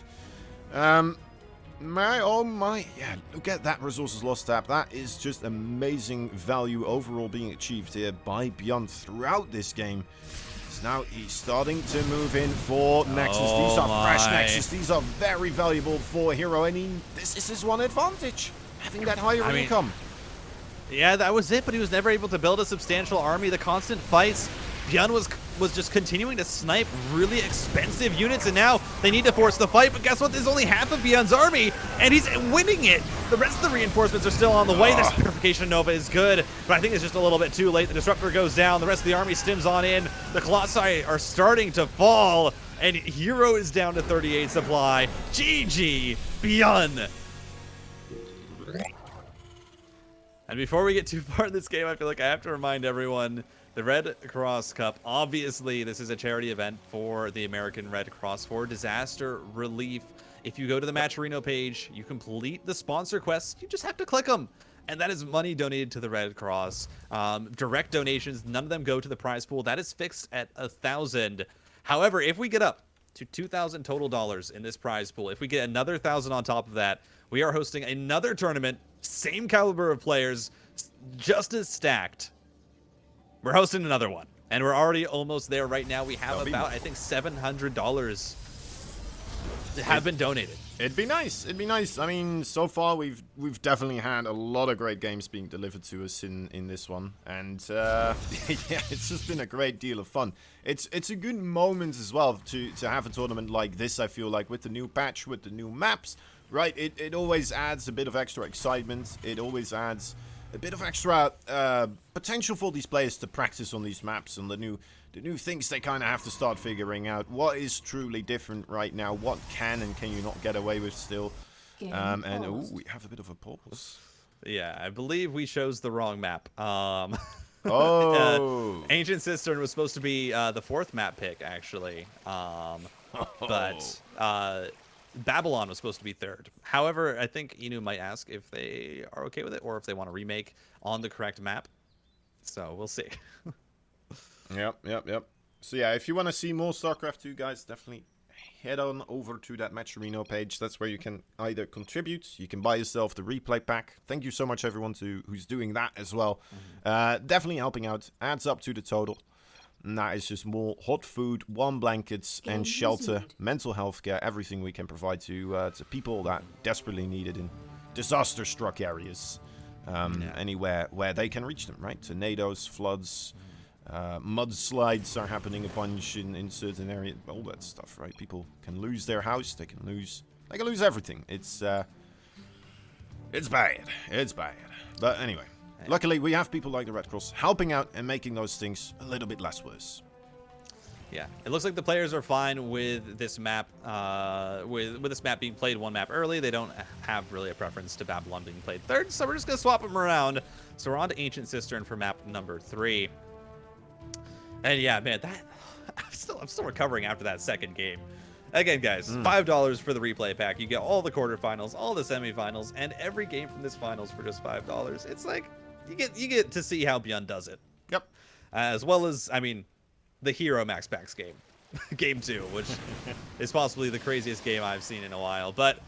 Oh my, yeah, look at that resources lost tab. That is just amazing value overall being achieved here by Byun throughout this game. So now he's starting to move in for Nexus. These are fresh Nexus. These are very valuable for Hero, and this is his one advantage, having that higher income. Yeah, that was it, but he was never able to build a substantial army. The constant fights, Byun was just continuing to snipe really expensive units, and now they need to force the fight, but guess what? There's only half of Byun's army, and he's winning it. The rest of the reinforcements are still on the way. This Purification Nova is good, but I think it's just a little bit too late. The Disruptor goes down. The rest of the army stims on in. The Colossi are starting to fall, and Hero is down to 38 supply. GG, Byun. And before we get too far in this game, I feel like I have to remind everyone, the Red Cross Cup, obviously this is a charity event for the American Red Cross for disaster relief. If you go to the Matcherino page, you complete the sponsor quests, you just have to click them. And that is money donated to the Red Cross. Direct donations, none of them go to the prize pool. That is fixed at 1,000. However, if we get up to $2,000 total dollars in this prize pool, if we get another 1,000 on top of that, we are hosting another tournament, same caliber of players, just as stacked. We're hosting another one, and we're already almost there right now. We have about, I think, $700 that have been donated. It'd be nice. It'd be nice. I mean, so far we've definitely had a lot of great games being delivered to us in this one, and yeah, it's just been a great deal of fun. It's a good moment as well to have a tournament like this. I feel like with the new patch, with the new maps, right? It always adds a bit of extra excitement. It always adds a bit of extra potential for these players to practice on these maps and the new things they kind of have to start figuring out. What is truly different right now? What can and can you not get away with still? And ooh, we have a bit of a pause. Yeah, I believe we chose the wrong map. Ancient Cistern was supposed to be the 4th map pick, actually. But Babylon was supposed to be 3rd. However, I think Inu might ask if they are okay with it or if they want to remake on the correct map. So we'll see. Yep. So yeah, if you want to see more StarCraft 2, guys, definitely head on over to that Matcherino page. That's where you can either contribute, you can buy yourself the replay pack. Thank you so much, everyone, who's doing that as well. Definitely helping out. Adds up to the total. And that is just more hot food, warm blankets, and shelter, mental health care, everything we can provide to people that desperately need it in disaster-struck areas. Anywhere where they can reach them, right? Tornadoes, floods, mudslides are happening a bunch in certain areas. All that stuff, right? People can lose their house. They can lose everything. It's bad. It's bad. But anyway. Luckily, we have people like the Red Cross helping out and making those things a little bit less worse. Yeah, it looks like the players are fine with this map. With this map being played 1 map early, they don't have really a preference to Babylon being played 3rd, so we're just gonna swap them around. So we're on to Ancient Cistern for map number 3. And yeah, man, I'm still recovering after that second game. Again, guys, $5 for the replay pack. You get all the quarterfinals, all the semifinals, and every game from this finals for just $5. It's like you get to see how Byun does it. Yep. As well as, I mean, the Hero Max Packs game, game 2, which is possibly the craziest game I've seen in a while. But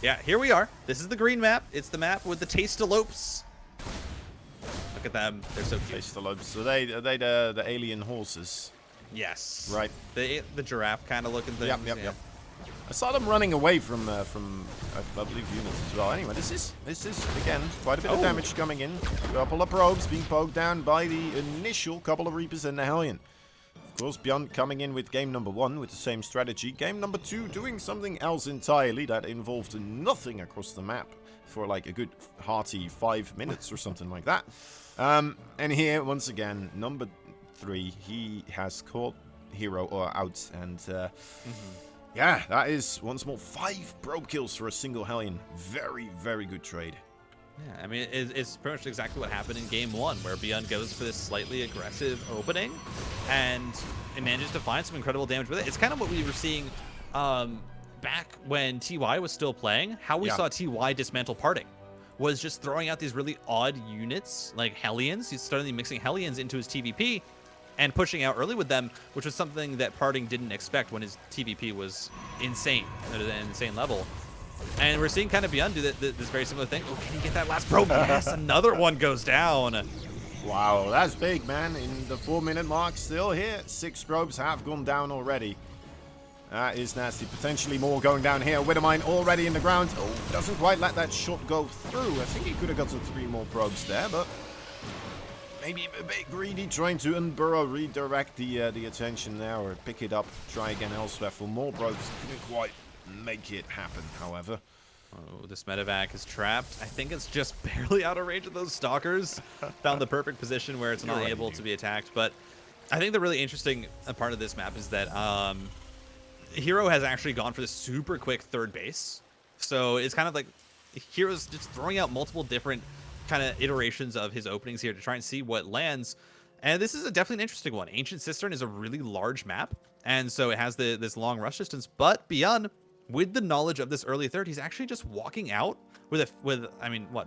yeah, here we are. This is the green map. It's the map with the Tastelopes. Look at them. They're so cute. Tastelopes. Are they the alien horses? Yes. Right. The giraffe kind of looking things. Yep. I saw them running away from I believe units as well. Anyway, this is again quite a bit of damage coming in. Couple of probes being poked down by the initial couple of Reapers and the Hellion. Of course, Byun coming in with game number 1 with the same strategy. Game number 2 doing something else entirely that involved nothing across the map for like a good hearty 5 minutes or something like that. And here once again, number 3, he has caught Hero out and. Yeah, that is, once more, 5 probe kills for a single Hellion. Very, very good trade. Yeah, I mean, it's pretty much exactly what happened in game 1, where Byun goes for this slightly aggressive opening, and it manages to find some incredible damage with it. It's kind of what we were seeing back when TY was still playing. How we saw TY dismantle parting was just throwing out these really odd units, like Hellions. He's starting mixing Hellions into his TVP, and pushing out early with them, which was something that Parting didn't expect when his TVP was insane, at an insane level. And we're seeing kind of Byun do this very similar thing. Oh, can he get that last probe? Yes, another one goes down. Wow, that's big, man. In the 4-minute mark, still here. 6 probes have gone down already. That is nasty. Potentially more going down here. Widowmine already in the ground. Oh, doesn't quite let that shot go through. I think he could have got to 3 more probes there, but maybe a bit greedy, trying to unburrow, redirect the attention there, or pick it up, try again elsewhere for more probes. Couldn't quite make it happen, however. Oh, this medevac is trapped. I think it's just barely out of range of those stalkers. Found the perfect position where it's not able to be attacked. But I think the really interesting part of this map is that Hero has actually gone for this super quick third base. So it's kind of like Hero's just throwing out multiple different kind of iterations of his openings here to try and see what lands. And this is definitely an interesting one. Ancient Cistern is a really large map, and so it has this long rush distance. But Byun, with the knowledge of this early third, he's actually just walking out with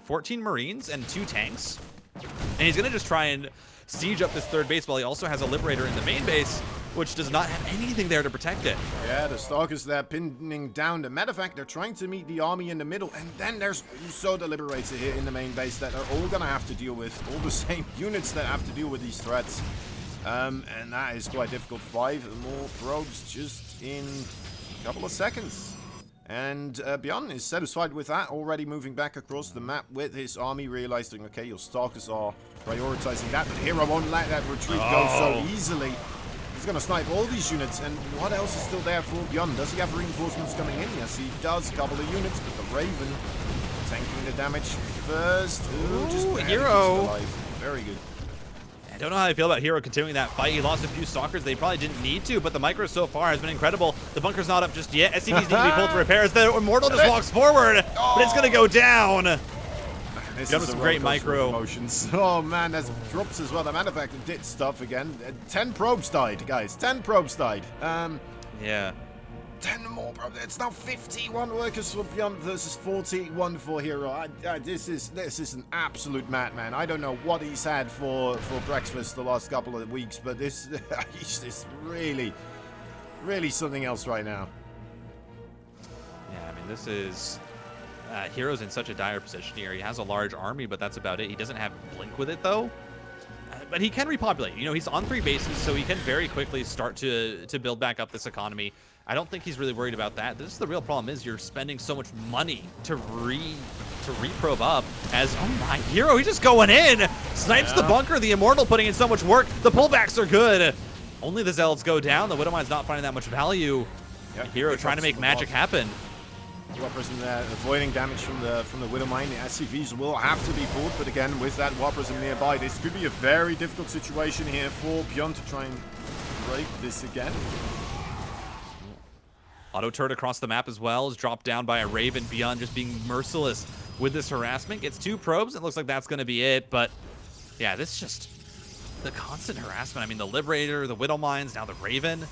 14 Marines and 2 tanks, and he's gonna just try and siege up this third base while he also has a Liberator in the main base, which does not have anything there to protect it. Yeah, the Stalkers there pinning down the medevac. They're trying to meet the army in the middle, and then there's also the Liberator here in the main base that are all gonna have to deal with, all the same units that have to deal with these threats. And that is quite difficult. 5 more probes just in a couple of seconds. And Byun is satisfied with that, already moving back across the map with his army, realizing, okay, your Stalkers are prioritizing that, but Hero won't let that retreat go so easily. He's going to snipe all these units, and what else is still there for Byun? Does he have reinforcements coming in? Yes, he does. A couple of units, but the Raven tanking the damage first. Ooh, just Hero. Very good. I don't know how I feel about Hero continuing that fight. He lost a few Stalkers. They probably didn't need to, but the micro so far has been incredible. The bunker's not up just yet. SCVs need to be pulled to repairs. The Immortal just walks forward, but it's going to go down. This is some great micro emotions. Oh man, there's drops as well. The manufacturer did stuff again. 10 probes died, guys. 10 probes died. Yeah. 10 more probes. It's now 51 workers for Byun versus 41 for Hero. This is an absolute madman. I don't know what he's had for breakfast the last couple of weeks, but this is really something else right now. Yeah, I mean, this is Hero's in such a dire position here. He has a large army, but that's about it. He doesn't have Blink with it, though. But he can repopulate. You know, he's on 3 bases, so he can very quickly start to build back up this economy. I don't think he's really worried about that. This is the real problem, is you're spending so much money to reprobe up as, oh my, Hero, he's just going in. Snipes the bunker, the Immortal putting in so much work. The pullbacks are good. Only the Zealots go down. The Widowmine's not finding that much value. Yep. Hero trying to make magic happen. Whoppers in there, avoiding damage from the Widowmine. The SCVs will have to be pulled, but again, with that Whoppers nearby, this could be a very difficult situation here for Byun to try and break this again. Auto turret across the map as well is dropped down by a Raven. Byun just being merciless with this harassment. Gets 2 probes. It looks like that's going to be it, but yeah, this just the constant harassment. I mean, the Liberator, the Widowmines, now the Raven.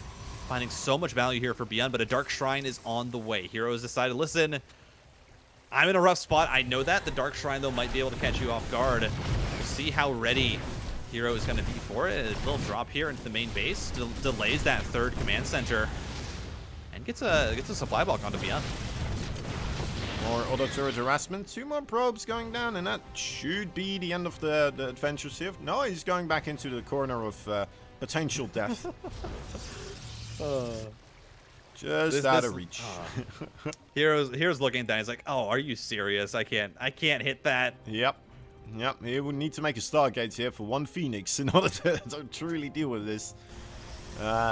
Finding so much value here for Byun, but a Dark Shrine is on the way. Hero has decided, listen, I'm in a rough spot. I know that. The Dark Shrine, though, might be able to catch you off guard. We'll see how ready Hero is going to be for it. A little drop here into the main base. Delays that 3rd command center. And gets a supply block onto Byun. More auto turret harassment. 2 more probes going down, and that should be the end of the adventures here. No, he's going back into the corner of potential death. Just out of reach. Hero's looking at that. He's like, "Oh, are you serious? I can't hit that." Yep. He would need to make a Stargate here for one Phoenix in order to truly deal with this.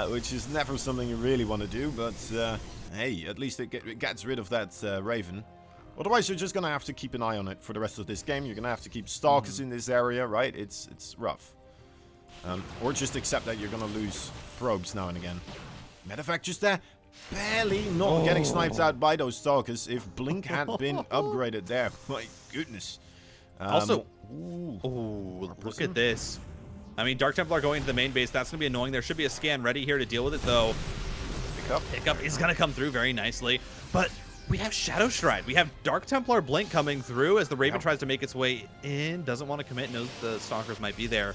Which is never something you really want to do, but hey, at least it gets rid of that Raven. Otherwise, you're just going to have to keep an eye on it for the rest of this game. You're going to have to keep Stalkers in this area, right? It's rough. Or just accept that you're going to lose probes now and again. Matter of fact, just there, barely not getting sniped out by those Stalkers. If Blink had been upgraded there, my goodness. Also, look at this. I mean, Dark Templar going to the main base, that's going to be annoying. There should be a scan ready here to deal with it, though. Pickup is going to come through very nicely. But we have Shadow Stride. We have Dark Templar Blink coming through as the Raven tries to make its way in. Doesn't want to commit, knows the Stalkers might be there.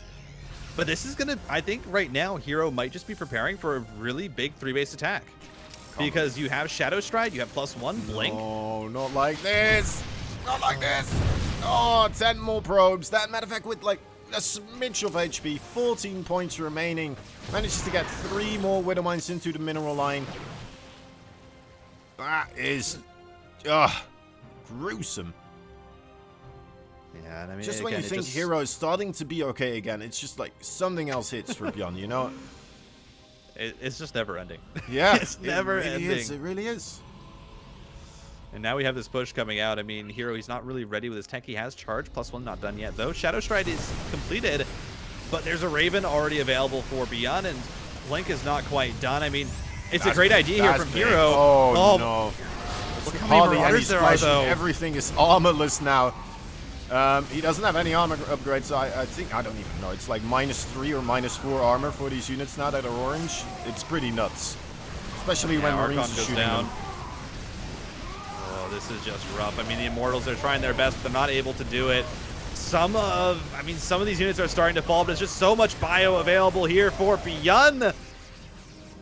But this is going to, I think right now, Hero might just be preparing for a really big 3-base attack. Because you have Shadow Stride, you have +1 Blink. Oh, not like this. Not like this. Oh, 10 more probes. That, matter of fact, with like a smidge of HP, 14 points remaining. Manages to get 3 more Widow Mines into the mineral line. That is gruesome. Yeah, and I mean, just when you think Hero is starting to be okay again, it's just like something else hits for Byun, you know? It's just never ending. Yeah, it's never ending. It really is. And now we have this push coming out. I mean, Hero, he's not really ready with his tech. He has charge, +1 not done yet, though. Shadow Stride is completed, but there's a Raven already available for Byun, and Blink is not quite done. I mean, it's a great idea here from Hero. Oh, no. Look how many Marauders there are, though. Everything is armorless now. He doesn't have any armor upgrades, so I think, I don't even know. It's like -3 or -4 armor for these units now that are orange. It's pretty nuts. Especially when Marines are shooting them. Oh, this is just rough. I mean, the Immortals are trying their best, but they're not able to do it. Some of these units are starting to fall, but there's just so much bio available here for Byun.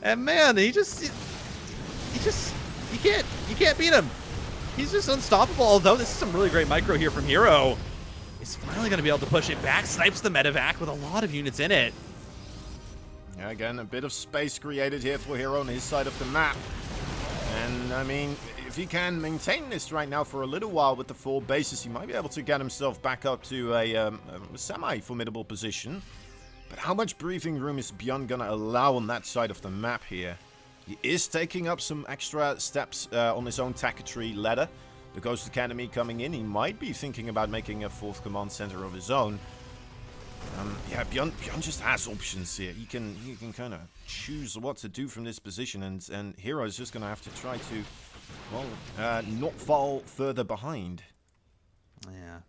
And man, you can't beat him. He's just unstoppable, although this is some really great micro here from Hero. He's finally going to be able to push it back, snipes the medevac with a lot of units in it. Yeah, again, a bit of space created here for Hero on his side of the map. And, I mean, if he can maintain this right now for a little while with the 4 bases, he might be able to get himself back up to a semi-formidable position. But how much breathing room is Byun going to allow on that side of the map here? He is taking up some extra steps on his own Takatry ladder. The Ghost Academy coming in. He might be thinking about making a 4th command center of his own. Yeah, Byun just has options here. He can kind of choose what to do from this position, and Hero is just going to have to try to, well, not fall further behind. Yeah.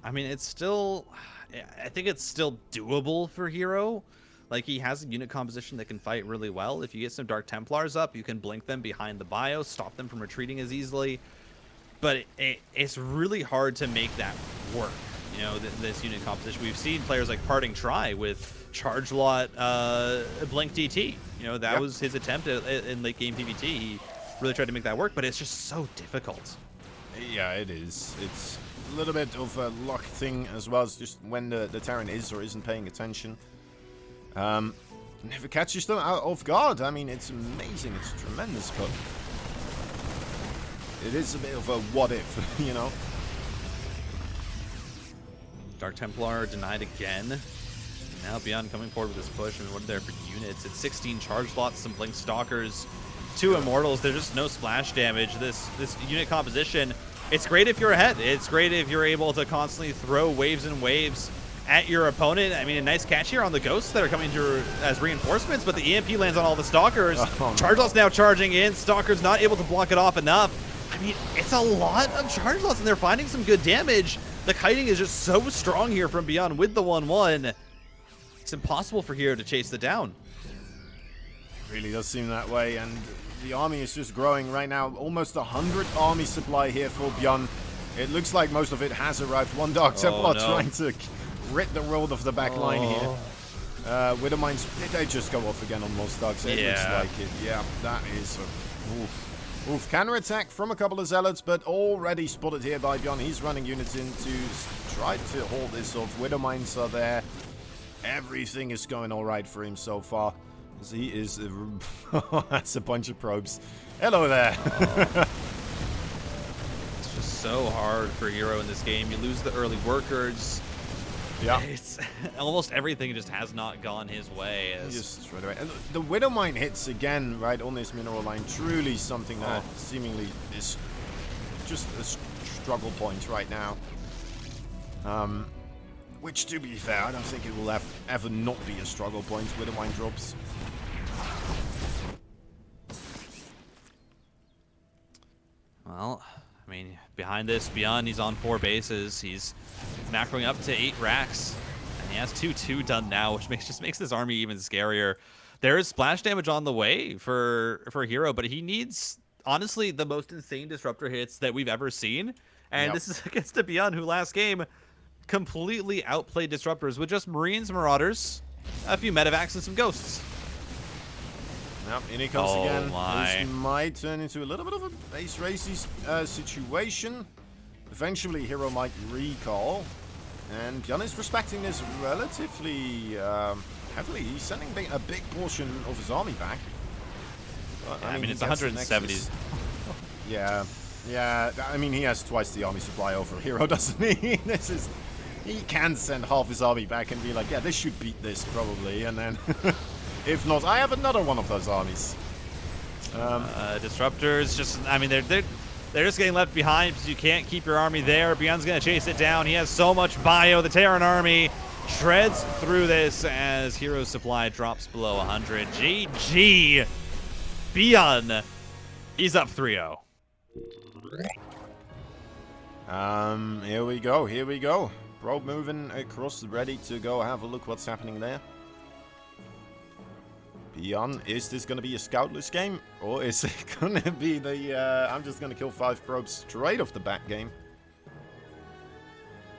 I mean, it's still, I think it's still doable for Hero. Like, he has a unit composition that can fight really well. If you get some Dark Templars up, you can blink them behind the bio, stop them from retreating as easily. But it's really hard to make that work, you know, this unit composition. We've seen players like Parting Try with Charge Lot Blink DT. You know, that was his attempt in late game PvT. He really tried to make that work, but it's just so difficult. Yeah, it is. It's a little bit of a luck thing as well as just when the Terran is or isn't paying attention. Never catches them out off guard. I mean, it's amazing. It's tremendous, but it is a bit of a what if, you know. Dark Templar denied again. Now Byun coming forward with this push. I mean, what are there for units? It's 16 charge lots, some Blink Stalkers, 2 Immortals. There's just no splash damage. This unit composition, it's great if you're ahead. It's great if you're able to constantly throw waves and waves at your opponent. I mean, a nice catch here on the Ghosts that are coming through as reinforcements, but the EMP lands on all the Stalkers. Charge Lots now charging in. Stalkers not able to block it off enough. I mean, it's a lot of Charge Lots, and they're finding some good damage. The kiting is just so strong here from Byun with the 1-1. It's impossible for Hero to chase it down. It really does seem that way, and the army is just growing right now. Almost 100 army supply here for Byun. It looks like most of it has arrived. One Dark Templar trying to rid the world of the back line here. Widow Mines, did they just go off again on most Darks? It looks like it. Yeah, that is oof. Counter attack from a couple of Zealots, but already spotted here by Byun. He's running units in to try to hold this off. Widow Mines are there. Everything is going all right for him so far. He is... that's a bunch of probes. Hello there. It's just so hard for Hero in this game. You lose the early workers. Yeah. It's almost everything just has not gone his way. Just straight away. And the Widow Mine hits again right on this mineral line. Truly something that seemingly is just a struggle point right now. Which, to be fair, I don't think it will ever not be a struggle point. Widow Mine drops. Well, I mean, behind this, Byun, he's on 4 bases. He's macroing up to 8 racks. And he has 2-2 done now, which just makes this army even scarier. There is splash damage on the way for Hero, but he needs, honestly, the most insane disruptor hits that we've ever seen. And this is against a Byun who last game completely outplayed disruptors with just Marines, Marauders, a few medevacs, and some ghosts. Yep, in he comes again. My. This might turn into a little bit of a base racy situation. Eventually, Hero might recall. And Byun is respecting this relatively heavily. He's sending a big portion of his army back. Yeah, I mean, it's 170. Yeah. Yeah, I mean, he has twice the army supply over Hero, doesn't he? He can send half his army back and be like, yeah, this should beat this, probably. And then... if not, I have another one of those armies. Disruptors, just, I mean, they're just getting left behind because you can't keep your army there. Byun's going to chase it down. He has so much bio. The Terran army shreds through this as Hero's supply drops below 100. GG. Byun, he's up 3-0. Here we go. Here we go. Probe moving across, ready to go have a look what's happening there. Byun, is this going to be a scoutless game? Or is it going to be the, I'm just going to kill 5 probes straight off the bat game?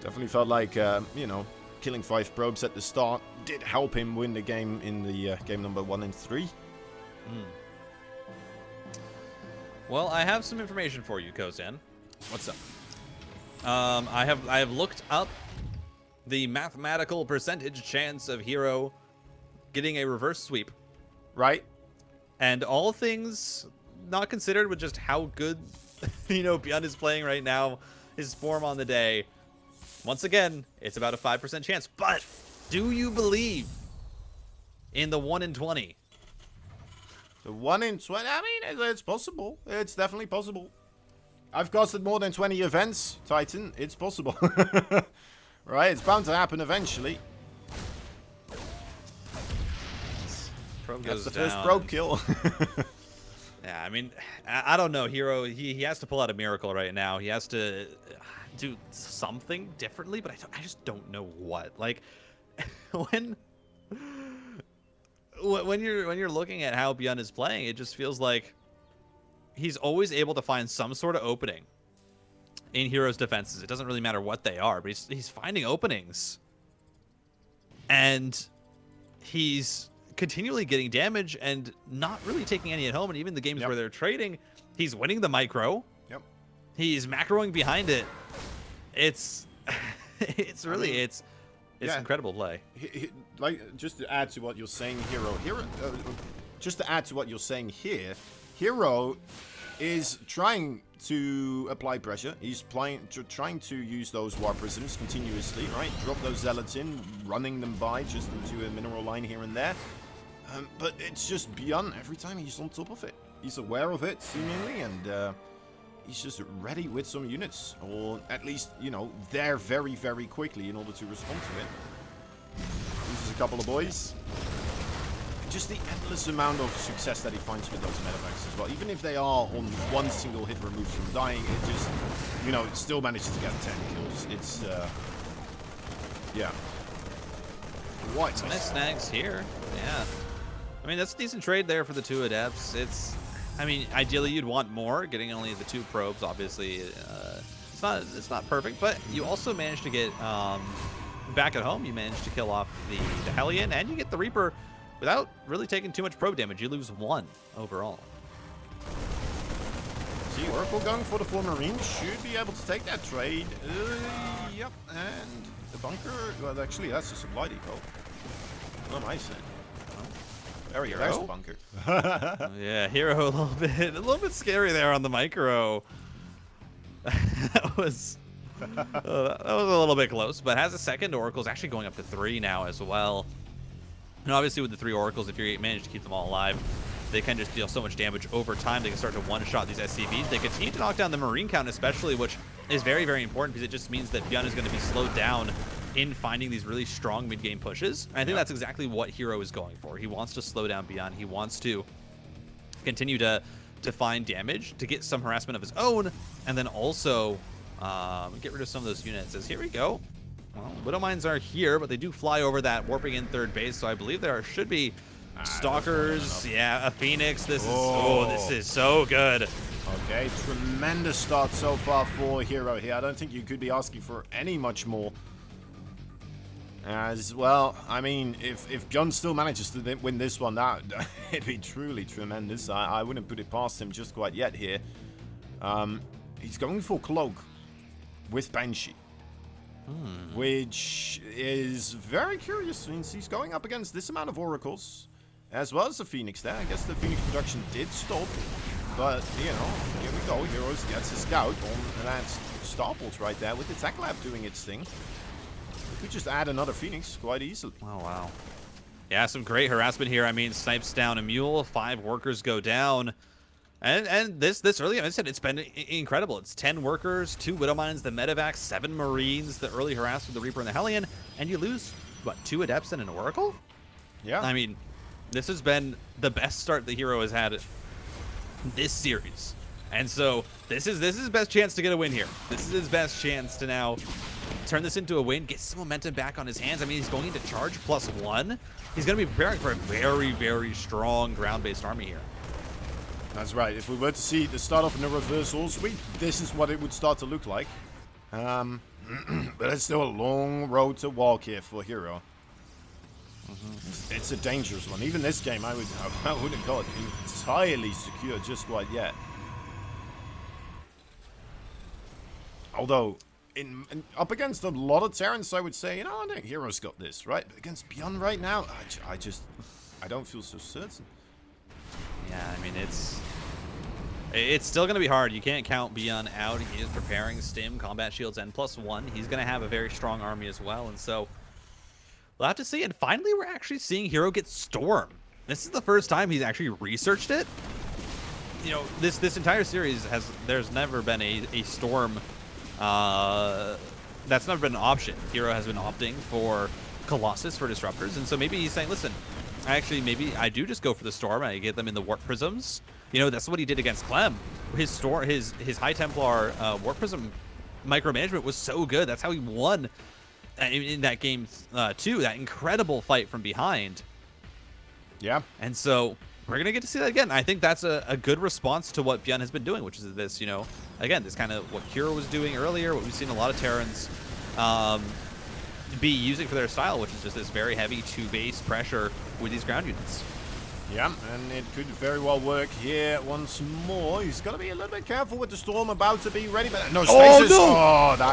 Definitely felt like, you know, killing 5 probes at the start did help him win the game in the game number 1 and 3. Well, I have some information for you, Kozan. What's up? I have looked up the mathematical percentage chance of Hero getting a reverse sweep. Right. And all things not considered with just how good, you know, Byun is playing right now, his form on the day. Once again, it's about a 5% chance. But do you believe in the 1 in 20? The 1 in 20? I mean, it's possible. It's definitely possible. I've costed more than 20 events, Titan. It's possible. Right? It's bound to happen eventually. That's the first probe kill. Yeah, I mean, I don't know. Hero, he has to pull out a miracle right now. He has to do something differently, but I just don't know what. Like, when you're looking at how Byun is playing, it just feels like he's always able to find some sort of opening in Hero's defenses. It doesn't really matter what they are, but he's finding openings. And he's continually getting damage and not really taking any at home. And even the games where they're trading, he's winning the micro. Yep. He's macroing behind it. It's really, I mean, it's incredible play. Like, just to add to what you're saying, just to add to what you're saying here, Hero is trying to apply pressure. He's trying to use those war prisms continuously, right? Drop those zealots in, running them by just into a mineral line here and there. But it's just Byun every time he's on top of it. He's aware of it, seemingly, and he's just ready with some units. Or at least, you know, there very, very quickly in order to respond to it. Loses a couple of boys. Just the endless amount of success that he finds with those medevacs as well. Even if they are on one single hit removed from dying, it just, you know, it still manages to get 10 kills. It's, yeah. What? Some nice snags here. Yeah. I mean, that's a decent trade there for the 2 adepts. It's, I mean, ideally you'd want more. Getting only the 2 probes, obviously, it's not perfect. But you also managed to get, back at home, you managed to kill off the Hellion, and you get the Reaper without really taking too much probe damage. You lose 1 overall. See, Oracle going for the 4 Marines should be able to take that trade. Yep, and the bunker, well, actually, that's a supply depot. What am I saying? There's the Hero? bunker. Yeah, Hero a little bit scary there on the micro. that was a little bit close, but has a second. Oracle's actually going up to 3 now as well. And obviously with the 3 Oracles, if you manage to keep them all alive, they can just deal so much damage over time. They can start to one-shot these SCVs. They continue to knock down the Marine count especially, which is very, very important because it just means that Byun is going to be slowed down in finding these really strong mid-game pushes. And I think that's exactly what Hero is going for. He wants to slow down Byun. He wants to continue to find damage, to get some harassment of his own, and then also get rid of some of those units. As here we go. Well, Widow Mines are here, but they do fly over that, warping in third base, so I believe there should be Stalkers, yeah, a Phoenix. This is so good. Okay, tremendous start so far for Hero here. I don't think you could be asking for any much more. As well, I mean, if Byun still manages to win this one, it'd be truly tremendous. I wouldn't put it past him just quite yet here. He's going for Cloak with Banshee. Which is very curious, since he's going up against this amount of Oracles, as well as the Phoenix there. I guess the Phoenix production did stop, but, you know, here we go. Heroes gets a scout on that Starport right there, with the Tech Lab doing its thing. We could just add another Phoenix quite easily. Oh, wow. Yeah, some great harassment here. I mean, snipes down a mule, 5 workers go down. And this early, I said, it's been incredible. It's 10 workers, 2 Widow Mines, the Medivac, 7 Marines, the early harass with the Reaper and the Hellion, and you lose, what, 2 Adepts and an Oracle? Yeah. I mean, this has been the best start the Hero has had this series. And so, this is his best chance to get a win here. This is his best chance to now turn this into a win, get some momentum back on his hands. I mean, he's going into charge +1. He's going to be preparing for a very, very strong ground-based army here. That's right. If we were to see the start off in a reversal sweep, this is what it would start to look like. But it's still a long road to walk here for Hero. It's a dangerous one. Even this game, I wouldn't call it entirely secure just quite yet. Although, up against a lot of Terrans, I would say, you know, I think Hero's got this, right? But against Byun right now, I don't feel so certain. Yeah, I mean, it's still going to be hard. You can't count Byun out. He is preparing Stim, Combat Shields, and +1. He's going to have a very strong army as well, and so we'll have to see. And finally, we're actually seeing Hero get Storm. This is the first time he's actually researched it. You know, this entire series there's never been a Storm. That's never been an option. Hero has been opting for Colossus for disruptors, and so maybe he's saying, listen, maybe I do just go for the Storm. I get them in the Warp Prisms. You know, that's what he did against Clem. His High Templar Warp Prism micromanagement was so good. That's how he won in that game too. That incredible fight from behind. Yeah. And so we're going to get to see that again. I think that's a good response to what Byun has been doing, which is this, you know, again, this kind of what Kira was doing earlier, what we've seen a lot of Terrans be using for their style, which is just this very heavy 2-base pressure with these ground units. Yeah, and it could very well work here once more. He's got to be a little bit careful with the Storm about to be ready. But no, stasis. Oh, no.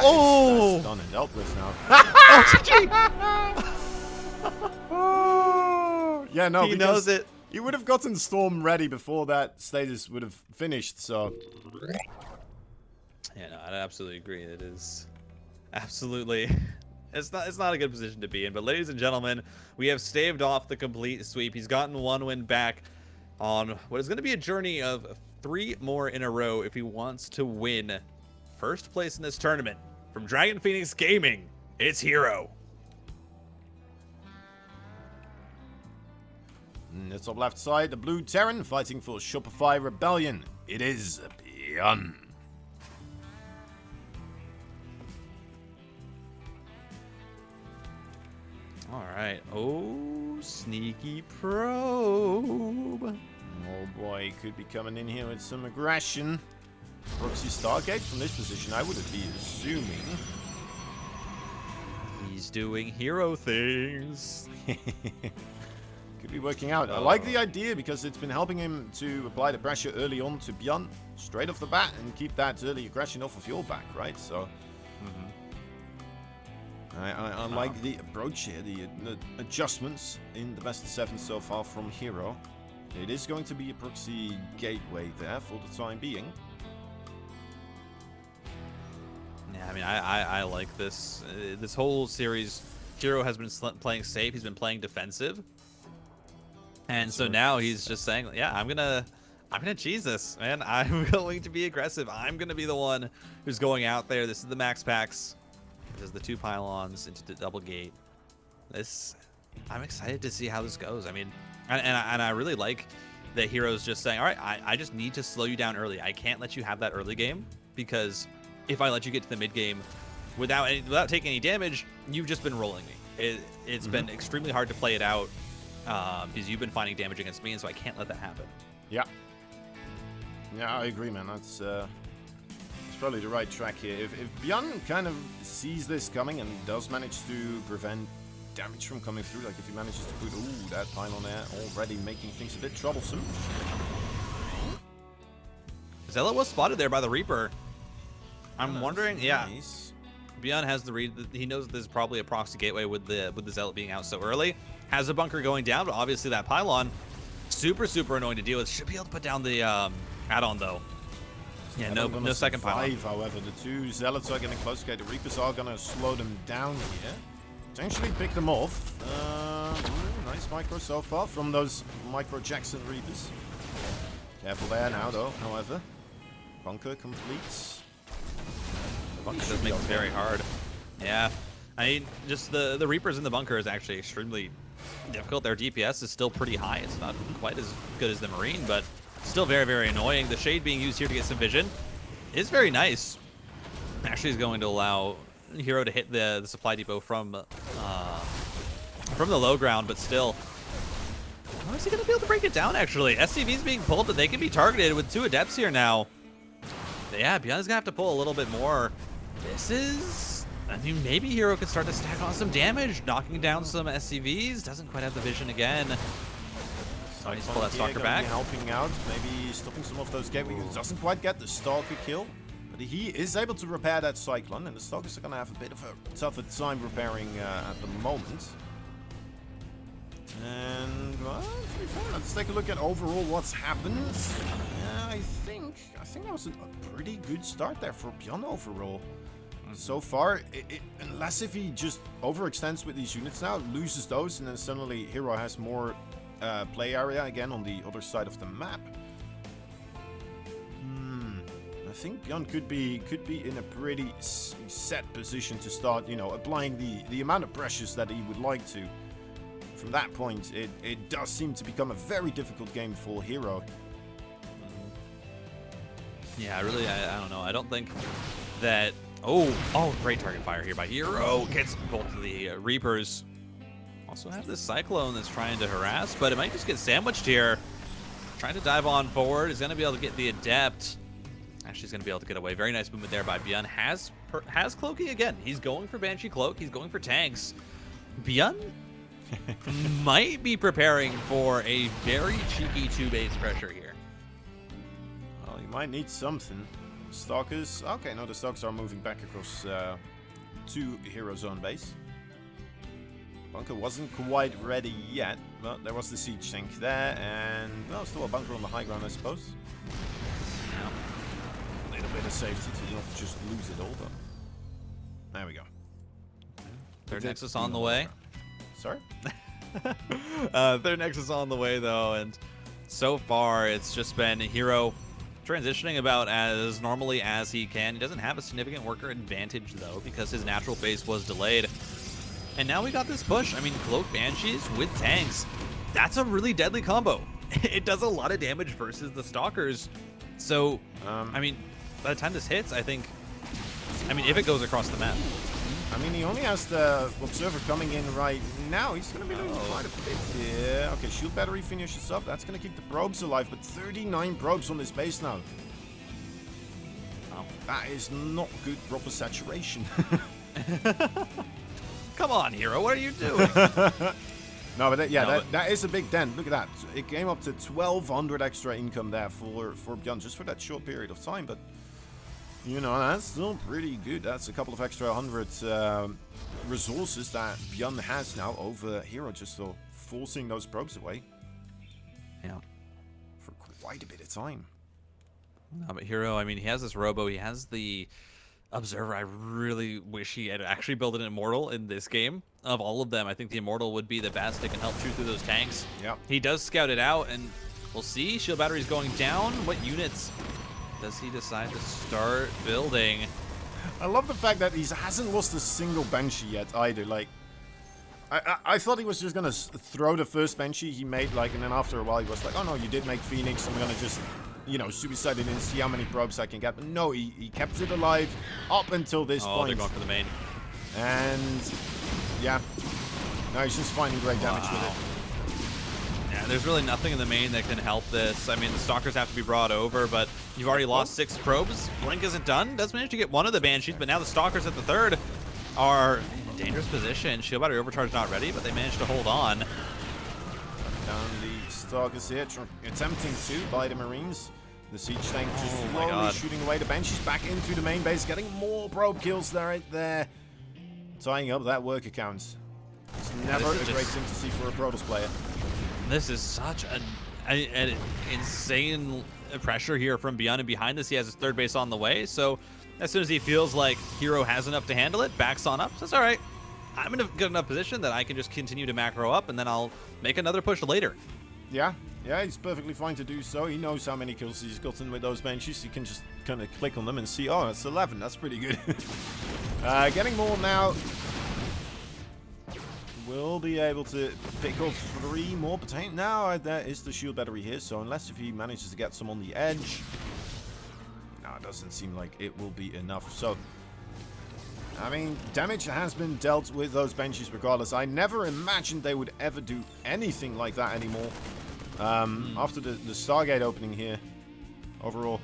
That's done and dealt with now. Yeah, no, he knows it. He would have gotten Storm ready before that status would have finished, so. Yeah, no, I absolutely agree. It is absolutely. It's not a good position to be in. But ladies and gentlemen, we have staved off the complete sweep. He's gotten 1 win back on what is going to be a journey of 3 more in a row if he wants to win first place in this tournament. From Dragon Phoenix Gaming, it's Hero. The top left side, the blue Terran fighting for Shopify Rebellion. It is Byun. All right. Oh, sneaky probe. Oh boy, could be coming in here with some aggression. Proxy Stargate from this position, I would be assuming. He's doing hero things. Could be working out. I like the idea because it's been helping him to apply the pressure early on to Byun, straight off the bat, and keep that early aggression off of your back, right? So. I like the approach here, the adjustments in the best of 7 so far from Hero. It is going to be a proxy gateway there for the time being. Yeah, I mean, I like this. This whole series, Hero has been playing safe. He's been playing defensive. And so now he's just saying, yeah, I'm gonna cheese this, man. I'm going to be aggressive. I'm gonna be the one who's going out there. This is the max packs. This is the 2 pylons into the double gate. I'm excited to see how this goes. I mean, and I really like that Hero's just saying, all right, I just need to slow you down early. I can't let you have that early game, because if I let you get to the mid game without taking any damage, you've just been rolling me. It's been extremely hard to play it out because you've been finding damage against me, and so I can't let that happen. Yeah. Yeah, I agree, man. That's probably the right track here. If Byun kind of sees this coming and does manage to prevent damage from coming through, like if he manages to put that pylon there, already making things a bit troublesome. Zealot was spotted there by the Reaper. I'm wondering, nice. Byun has the read. He knows that there's probably a proxy gateway with the Zealot being out so early. Has a bunker going down, but obviously that pylon, super annoying to deal with. Should be able to put down the add-on though. Yeah, no second pylon. However, the 2 Zealots are getting close. Okay, the Reapers are gonna slow them down here. Potentially pick them off. Nice micro so far from those Micro Jackson Reapers. Careful there now though, however. Bunker completes. The bunker does make it very hard. Yeah. I mean, just the Reapers in the bunker is actually extremely difficult. Their DPS is still pretty high. It's not quite as good as the Marine, but still very annoying. The shade being used here to get some vision is very nice. Actually is going to allow Hero to hit the supply depot from the low ground, but still. How is he going to be able to break it down, actually? SCV's being pulled, but they can be targeted with 2 Adepts here now. But yeah, Byun's going to have to pull a little bit more. This is... I mean, maybe Hero could start to stack on some damage, knocking down some SCVs. Doesn't quite have the vision again. So he needs to pull that Stalker back. Helping out, maybe stopping some of those gateways. Doesn't quite get the Stalker kill, but he is able to repair that Cyclone, and the Stalkers are going to have a bit of a tougher time repairing at the moment. And well, to be fair, let's take a look at overall what's happened. Yeah, I think that was a pretty good start there for Byun overall. So far, unless if he just overextends with these units now, loses those, and then suddenly Hero has more play area again on the other side of the map. I think Byun could be in a pretty set position to start, applying the amount of pressures that he would like to. From that point, it does seem to become a very difficult game for Hero. Yeah, really, I don't know. I don't think that... Oh, great target fire here by Hero. Gets both of the Reapers. Also have this Cyclone that's trying to harass, but it might just get sandwiched here. Trying to dive on forward. Is going to be able to get the Adept. Actually, he's going to be able to get away. Very nice movement there by Byun. Has cloaking again. He's going for Banshee Cloak. He's going for tanks. Byun might be preparing for a very cheeky 2-base pressure here. Well, he might need something. Stalkers. Okay, no, the Stalkers are moving back across to Hero Zone base. Bunker wasn't quite ready yet, but there was the siege tank there, and well, still a bunker on the high ground, I suppose. A little bit of safety to not just lose it all, but there we go. Third Nexus on the way. Sorry? Third Nexus on the way, though, and so far it's just been Hero transitioning about as normally as he can. He doesn't have a significant worker advantage, though, because his natural base was delayed. And now we got this push. I mean, Cloak Banshees with tanks. That's a really deadly combo. It does a lot of damage versus the Stalkers. So, I mean, by the time this hits, I think... I mean, if it goes across the map. I mean, he only has the Observer coming in right now. He's going to be losing quite a bit here. Okay, Shield Battery finishes up. That's going to keep the probes alive, but 39 probes on this base now. Oh, that is not good proper saturation. Come on, Hero, what are you doing? No, but that is a big dent. Look at that. It came up to 1,200 extra income there for Byun just for that short period of time. But You know, that's still pretty good. That's a couple of extra 100 resources that Byun has now over Hero, just so forcing those probes away. Yeah. For quite a bit of time. No, but Hero, I mean, he has this Robo, he has the Observer. I really wish he had actually built an Immortal in this game. Of all of them, I think the Immortal would be the best. It can help shoot through those tanks. Yep. He does scout it out, and we'll see. Shield battery's going down. What units does he decide to start building? I love the fact that he hasn't lost a single Banshee yet either. Like, I thought he was just gonna throw the first Banshee he made, like, and then after a while he was like, oh no, you did make Phoenix, I'm gonna just, you know, suicide it and see how many probes I can get. But no, he kept it alive up until this point. They're going for the main. And yeah, no, he's just finding great damage with it. Yeah, there's really nothing in the main that can help this. I mean, the Stalkers have to be brought over, but you've already lost 6 probes. Blink isn't done. Does manage to get one of the Banshees, but now the Stalkers at the third are in a dangerous position. Shield battery overcharge not ready, but they managed to hold on. Down the Stalkers here, attempting to by the Marines. The siege tank just Oh my slowly God. shooting away. The Banshees back into the main base, getting more probe kills there, right there. Tying up that worker count. It's never a great thing to see for a Protoss player. This is such an insane pressure here from Byun, and behind this he has his third base on the way. So as soon as he feels like Hero has enough to handle it, backs on up. So it's all right. I'm in a good enough position that I can just continue to macro up, and then I'll make another push later. Yeah, he's perfectly fine to do so. He knows how many kills he's gotten with those Banshees. He can just kind of click on them and see, oh, it's 11. That's pretty good. Getting more now. Will be able to pick off 3 more, but now there is the shield battery here, so unless if he manages to get some on the edge, no, it doesn't seem like it will be enough. So, I mean, damage has been dealt with those Banshees regardless. I never imagined they would ever do anything like that anymore. After the Stargate opening here, overall.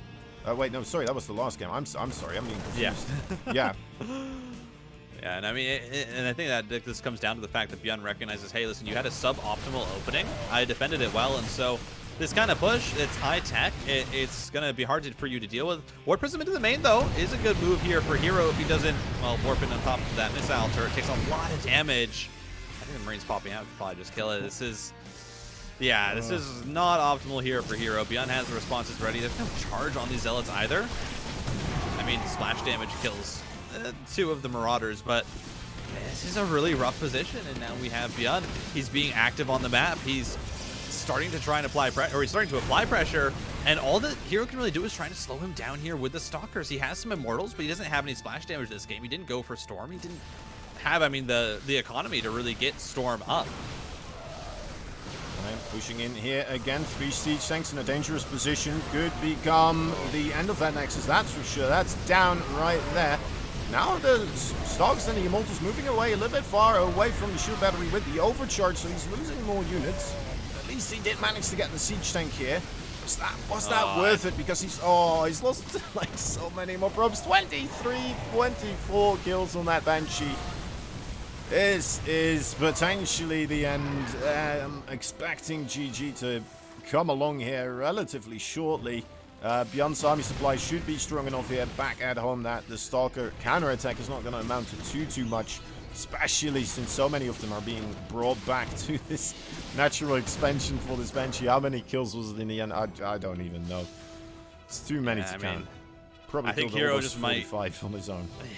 Wait, no, sorry, that was the last game. I'm sorry, I'm being confused. Yeah. Yeah, and I mean, and I think that this comes down to the fact that Byun recognizes, hey, listen, you had a suboptimal opening. I defended it well, and so this kind of push, it's high tech. It's going to be hard for you to deal with. Warp Prism into the main, though, is a good move here for Hero if he doesn't, well, warp in on top of that missile turret. Takes a lot of damage. I think the Marine's popping out. Could probably just kill it. This is, yeah, this is not optimal here for Hero. Byun has the responses ready. There's no charge on these Zealots either. I mean, splash damage kills 2 of the Marauders, but this is a really rough position, and now we have Byun. He's being active on the map. He's starting to try and apply pressure, or he's starting to apply pressure, and all that Hero can really do is trying to slow him down here with the Stalkers. He has some Immortals, but he doesn't have any splash damage this game. He didn't go for Storm. He didn't have, I mean, the economy to really get Storm up. Pushing in here again, 3 siege tanks in a dangerous position. Could become the end of that Nexus, that's for sure. That's down right there. Now the Stalkers and the Immortals moving away a little bit far away from the shield battery with the overcharge, so he's losing more units. At least he did manage to get the siege tank here. Was that worth it? Because he's lost like so many more probes. 23, 24 kills on that Banshee. This is potentially the end. I'm expecting GG to come along here relatively shortly. Byun's army supply should be strong enough here back at home that the Stalker counterattack is not going to amount to too much, especially since so many of them are being brought back to this natural expansion for this Banshee. How many kills was it in the end? I don't even know. It's too many to count. Probably I think killed Hero almost just might 45 on his own. Yeah.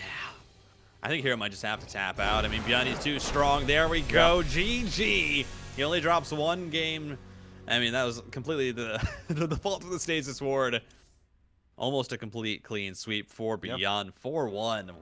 I think Hero might just have to tap out. I mean, Byun is too strong. There we go. Yeah. GG. He only drops 1 game. I mean, that was completely the fault of the Stasis Ward. Almost a complete clean sweep for Byun. 4-1. Wow.